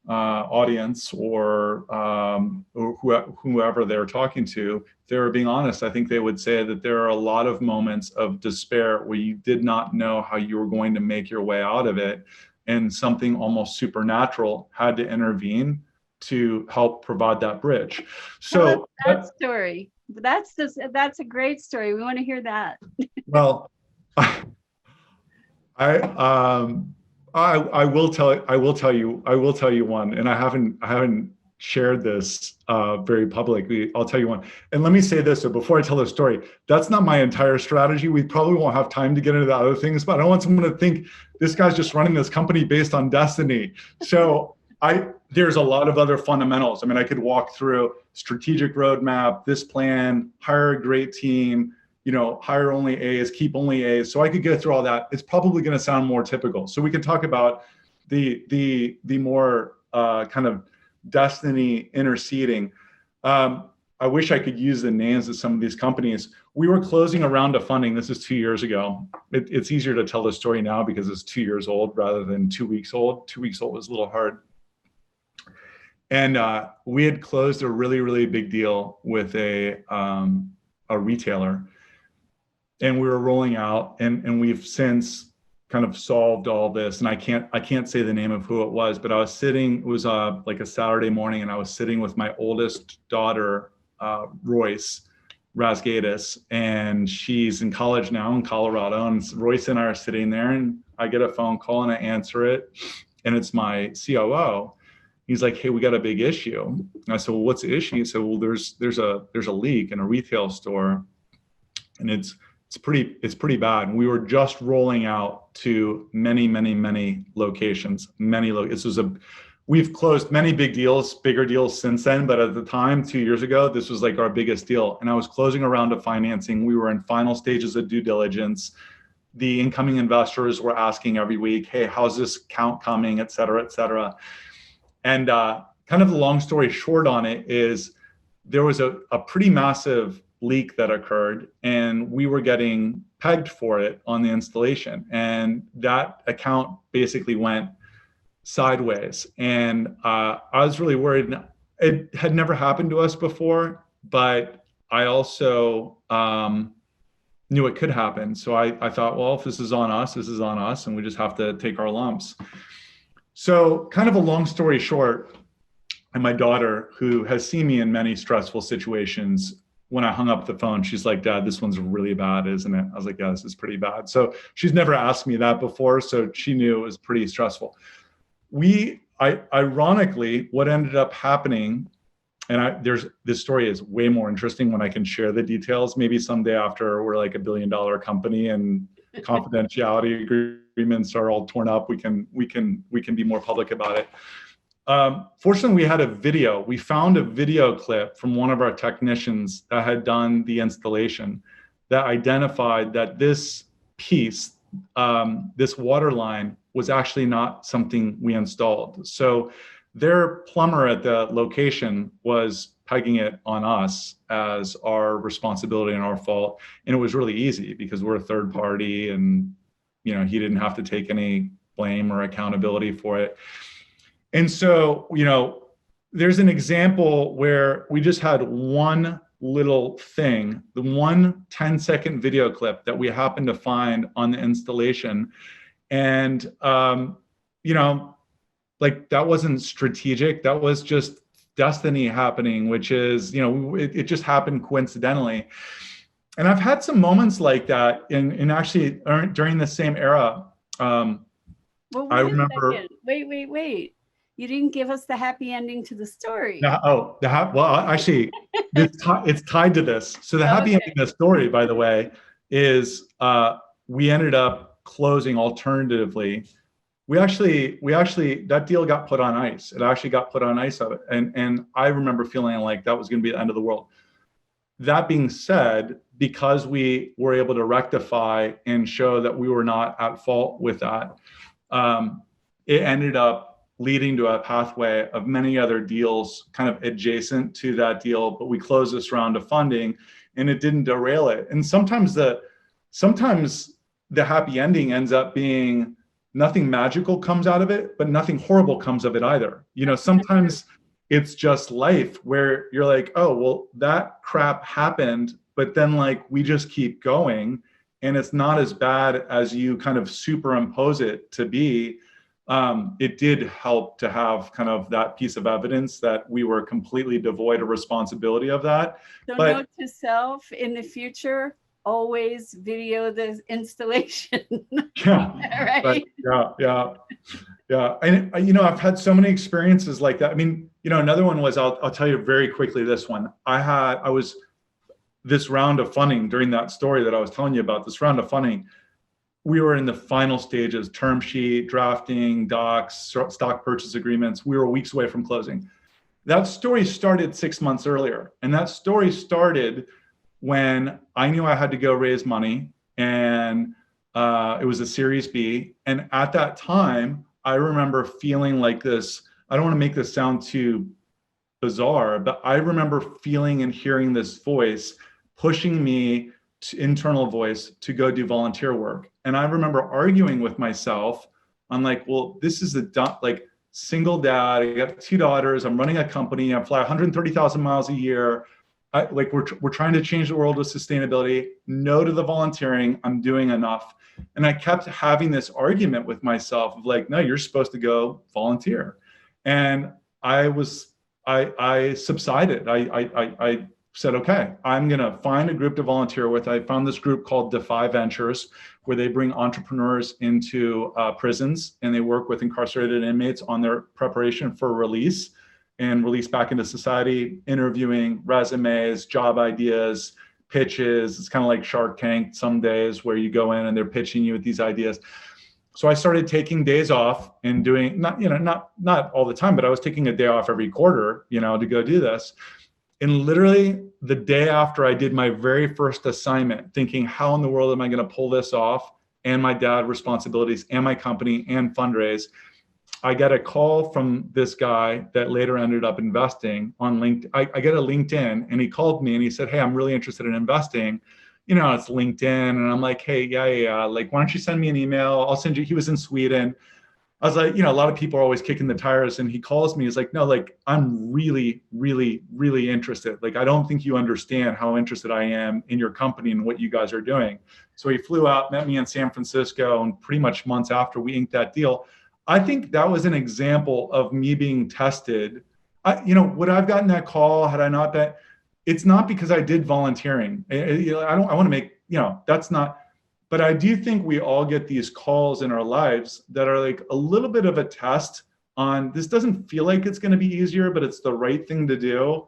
audience or whoever they're talking to, if they were being honest, I think they would say that there are a lot of moments of despair where you did not know how you were going to make your way out of it, and something almost supernatural had to intervene to help provide that bridge. So that story, that's a great story. We want to hear that. Well, I will tell you one, and I haven't shared this very publicly. I'll tell you one. And let me say this, so before I tell the story, that's not my entire strategy. We probably won't have time to get into the other things, but I don't want someone to think this guy's just running this company based on destiny. So there's a lot of other fundamentals. I mean, I could walk through strategic roadmap, this plan, hire a great team, hire only A's, keep only A's. So I could go through all that. It's probably going to sound more typical. So we can talk about the more kind of destiny interceding. I wish I could use the names of some of these companies. We were closing a round of funding. This is 2 years ago. It's easier to tell the story now because it's 2 years old rather than 2 weeks old. 2 weeks old was a little hard. And we had closed a really, really big deal with a retailer. And we were rolling out, and we've since kind of solved all this. And I can't say the name of who it was, but I was sitting, it was like a Saturday morning, and I was sitting with my oldest daughter, Raz Razgaitis, and she's in college now in Colorado. And Royce and I are sitting there, and I get a phone call and I answer it, and it's my COO. He's like, "Hey, we got a big issue." And I said, "Well, what's the issue?" He said, "Well, there's a leak in a retail store, and it's pretty bad." And we were just rolling out to many locations. We've closed many bigger deals since then, but at the time, 2 years ago, this was like our biggest deal. And I was closing a round of financing. We were in final stages of due diligence. The incoming investors were asking every week, "Hey, how's this count coming?" et cetera, et cetera. And kind of the long story short on it is there was a pretty massive leak that occurred, and we were getting pegged for it on the installation. And that account basically went sideways. And I was really worried. It had never happened to us before, but I also knew it could happen. So I thought, well, if this is on us, this is on us, and we just have to take our lumps. So kind of a long story short, and my daughter, who has seen me in many stressful situations, when I hung up the phone, she's like, "Dad, this one's really bad, isn't it?" I was like, "Yeah, this is pretty bad." So she's never asked me that before, so she knew it was pretty stressful. Ironically, what ended up happening, and this story is way more interesting when I can share the details. Maybe someday after we're like $1 billion company and confidentiality agreements are all torn up, we can be more public about it. Fortunately, we had a video. We found a video clip from one of our technicians that had done the installation that identified that this piece, this water line, was actually not something we installed. So their plumber at the location was pegging it on us as our responsibility and our fault. And it was really easy because we're a third party, and he didn't have to take any blame or accountability for it. And so, there's an example where we just had one little thing, the one 10-second video clip that we happened to find on the installation. And, like that wasn't strategic. That was just destiny happening, which is, it just happened coincidentally. And I've had some moments like that in actually during the same era. Well, I remember. Wait. You didn't give us the happy ending to the story. Well, actually, it's tied to this. So the happy ending of the story, by the way, is we ended up closing alternatively. We actually that deal got put on ice. It actually got put on ice of it, and I remember feeling like that was going to be the end of the world. That being said, because we were able to rectify and show that we were not at fault with that, it ended up leading to a pathway of many other deals kind of adjacent to that deal. But we closed this round of funding and it didn't derail it. And sometimes the happy ending ends up being nothing magical comes out of it, but nothing horrible comes of it either. Sometimes it's just life where you're like, oh, well, that crap happened, but then like we just keep going and it's not as bad as you kind of superimpose it to be. It did help to have kind of that piece of evidence that we were completely devoid of responsibility of that. So note to self, in the future, always video the installation. Yeah. Right? Yeah. And, I've had so many experiences like that. I mean, another one was, I'll tell you very quickly this one. I was this round of funding during that story that I was telling you about, this round of funding, we were in the final stages, term sheet, drafting, docs, stock purchase agreements. We were weeks away from closing. That story started 6 months earlier. And that story started when I knew I had to go raise money, and it was a Series B. And at that time, I remember feeling like this. I don't want to make this sound too bizarre, but I remember feeling and hearing this voice pushing me, internal voice, to go do volunteer work. And I remember arguing with myself. I'm like, well, this is single dad. I got 2 daughters. I'm running a company. I fly 130,000 miles a year. We're trying to change the world with sustainability. No to the volunteering. I'm doing enough. And I kept having this argument with myself of like, no, you're supposed to go volunteer. And I subsided. I said, okay, I'm going to find a group to volunteer with. I found this group called Defy Ventures, where they bring entrepreneurs into prisons and they work with incarcerated inmates on their preparation for release and release back into society, interviewing resumes, job ideas, pitches. It's kind of like Shark Tank some days where you go in and they're pitching you with these ideas. So I started taking days off and doing, not all the time, but I was taking a day off every quarter, to go do this. And literally the day after I did my very first assignment, thinking, how in the world am I going to pull this off? And my dad responsibilities and my company and fundraise. I get a call from this guy that later ended up investing on LinkedIn. I get a LinkedIn, and he called me and he said, hey, I'm really interested in investing. It's LinkedIn. And I'm like, hey, yeah. Like, why don't you send me an email? I'll send you. He was in Sweden. I was like, a lot of people are always kicking the tires, and he calls me. He's like, no, like, I'm really, really, really interested. Like, I don't think you understand how interested I am in your company and what you guys are doing. So he flew out, met me in San Francisco, and pretty much months after we inked that deal. I think that was an example of me being tested. Would I have gotten that call had I not been? It's not because I did volunteering. I want to make, that's not. But I do think we all get these calls in our lives that are like a little bit of a test on, this doesn't feel like it's going to be easier, but it's the right thing to do.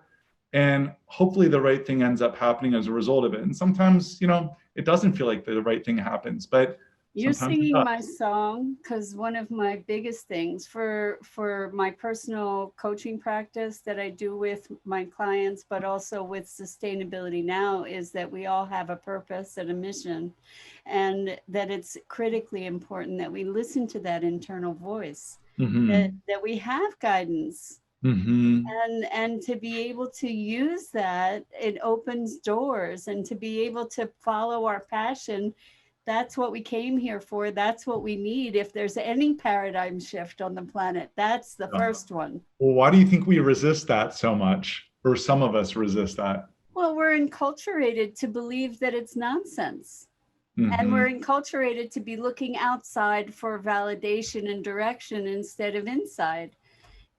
And hopefully the right thing ends up happening as a result of it. And sometimes, it doesn't feel like the right thing happens, but you're singing my song, because one of my biggest things for my personal coaching practice that I do with my clients, but also with Sustainability Now, is that we all have a purpose and a mission, and that it's critically important that we listen to that internal voice, that we have guidance. And to be able to use that, it opens doors, and to be able to follow our passion that's what we came here for. That's what we need. If there's any paradigm shift on the planet, that's the first one. Well, why do you think we resist that so much? Or some of us resist that? Well, we're enculturated to believe that it's nonsense. Mm-hmm. And we're enculturated to be looking outside for validation and direction instead of inside.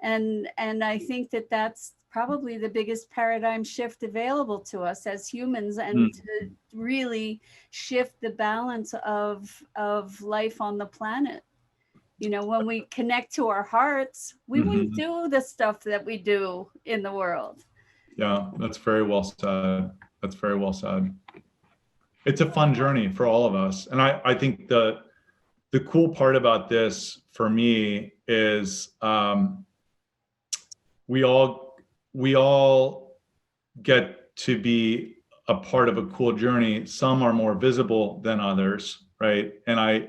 And I think that that's probably the biggest paradigm shift available to us as humans, and to really shift the balance of life on the planet. You know, when we connect to our hearts, we wouldn't do the stuff that we do in the world. Yeah, that's very well said. That's very well said. It's a fun journey for all of us. And I think the cool part about this for me is we all get to be a part of a cool journey. Some are more visible than others, right? And I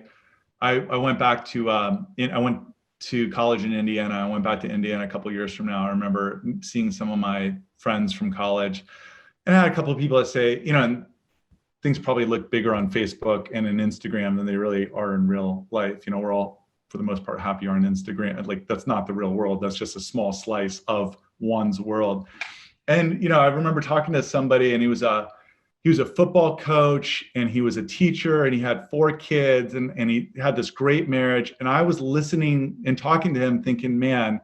went back to I went to college in Indiana. I went back to Indiana a couple of years from now. I remember seeing some of my friends from college, and I had a couple of people that say, you know, things probably look bigger on Facebook and in Instagram than they really are in real life. You know, we're all, for the most part, happier on Instagram. Like, that's not the real world. That's just a small slice of one's world. And, you know, I remember talking to somebody, and he was a football coach, and he was a teacher, and he had 4 kids, and he had this great marriage. And I was listening and talking to him thinking, man,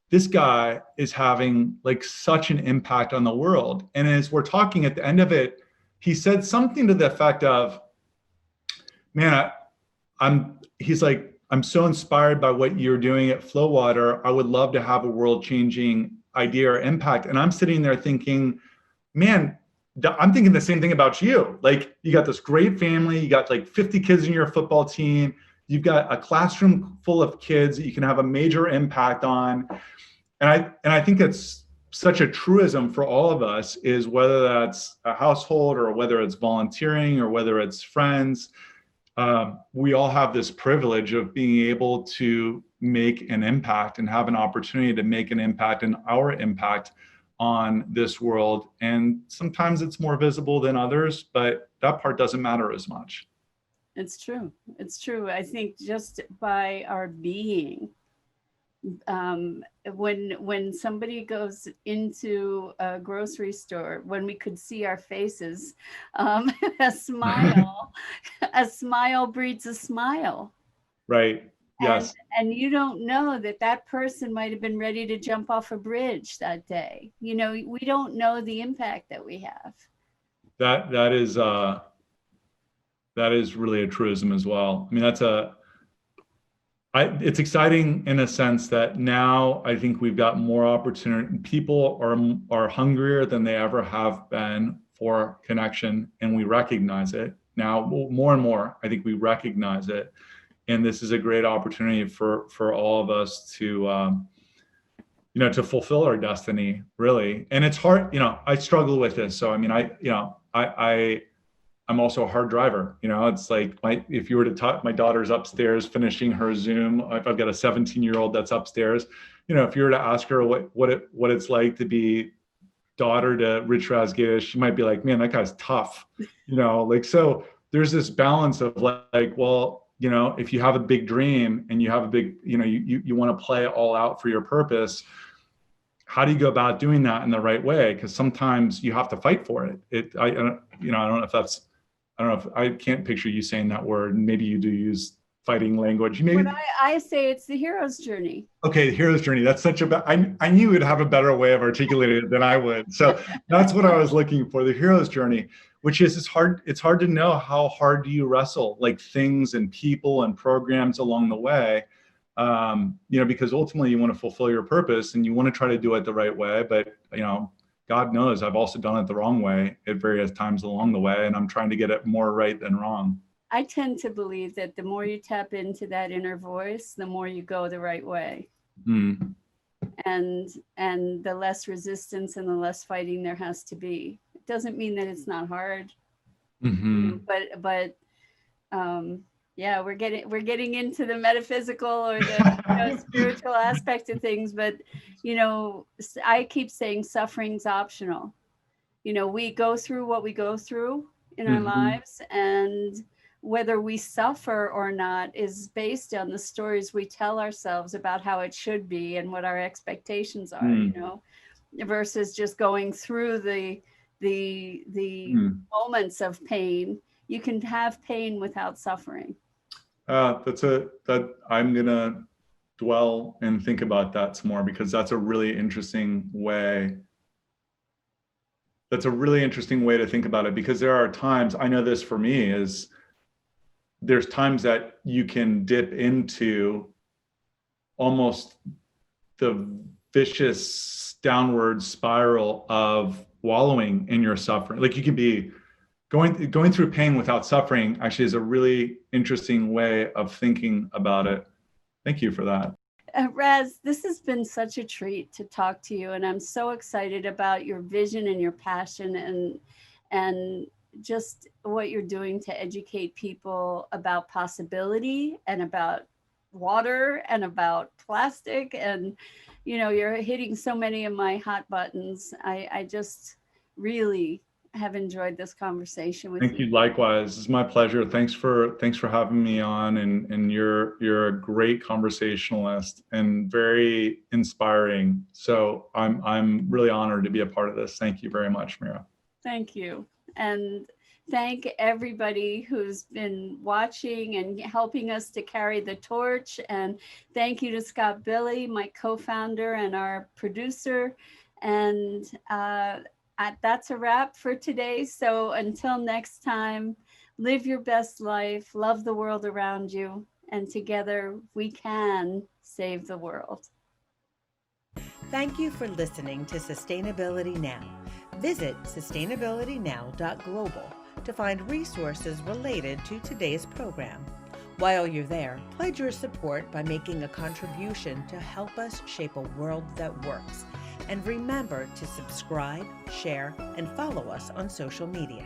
this guy is having like such an impact on the world. And as we're talking at the end of it, he said something to the effect of, man, he's like, I'm so inspired by what you're doing at FloWater. I would love to have a world-changing idea or impact. And I'm sitting there thinking, man, I'm thinking the same thing about you. Like, you got this great family, you got like 50 kids in your football team, you've got a classroom full of kids that you can have a major impact on. And I think that's such a truism for all of us, is whether that's a household or whether it's volunteering or whether it's friends, we all have this privilege of being able to make an impact and have an opportunity to make an impact, and our impact on this world. And sometimes it's more visible than others, but that part doesn't matter as much. It's true. It's true. I think just by our being, when somebody goes into a grocery store, when we could see our faces, a smile breeds a smile. Right. Yes. And you don't know that person might have been ready to jump off a bridge that day. You know, we don't know the impact that we have. That is really a truism as well. I mean, it's exciting in a sense that now I think we've got more opportunity. People are hungrier than they ever have been for connection, and we recognize it now more and more. I think we recognize it, and this is a great opportunity for all of us to to fulfill our destiny, really. And it's hard. You know, I struggle with this. So I mean, I'm also a hard driver. You know, it's like if you were to talk, my daughter's upstairs finishing her Zoom. I've got a 17-year-old that's upstairs. You know, if you were to ask her what it's like to be daughter to Raz Razgaitis, she might be like, man, that guy's tough. You know, like, so there's this balance of like, well, you know, if you have a big dream and you have a big, you know, you want to play it all out for your purpose, how do you go about doing that in the right way? Because sometimes you have to fight for it. I don't know if I can't picture you saying that word. Maybe you do use fighting language. Maybe I say it's the hero's journey. Okay, the hero's journey. That's such a I knew you would have a better way of articulating it than I would. So that's what I was looking for, the hero's journey, which is it's hard to know how hard do you wrestle like things and people and programs along the way. Because ultimately you want to fulfill your purpose and you want to try to do it the right way. But, you know, God knows I've also done it the wrong way at various times along the way, and I'm trying to get it more right than wrong. I tend to believe that the more you tap into that inner voice, the more you go the right way. Mm. And the less resistance and the less fighting there has to be. It doesn't mean that it's not hard. Mm-hmm. But yeah, we're getting into the metaphysical or the spiritual aspect of things. But, you know, I keep saying suffering's optional. You know, we go through what we go through in our lives, and whether we suffer or not is based on the stories we tell ourselves about how it should be and what our expectations are, you know, versus just going through the moments of pain. You can have pain without suffering. That I'm gonna dwell and think about that some more, because that's a really interesting way. That's a really interesting way to think about it, because there are times, I know this for me, is there's times that you can dip into almost the vicious downward spiral of wallowing in your suffering. Like, you can be going through pain without suffering actually is a really interesting way of thinking about it. Thank you for that. Raz, this has been such a treat to talk to you, and I'm so excited about your vision and your passion and just what you're doing to educate people about possibility and about water and about plastic. And, you know, you're hitting so many of my hot buttons. I just really have enjoyed this conversation with you. Thank you. Likewise. It's my pleasure. Thanks for having me on, and you're a great conversationalist and very inspiring. So I'm really honored to be a part of this. Thank you very much, Mira. Thank you. And thank everybody who's been watching and helping us to carry the torch. And thank you to Scott Billy, my co-founder and our producer. And that's a wrap for today. So until next time, live your best life, love the world around you, and together we can save the world. Thank you for listening to Sustainability Now. Visit sustainabilitynow.global to find resources related to today's program. While you're there, pledge your support by making a contribution to help us shape a world that works. And remember to subscribe, share, and follow us on social media.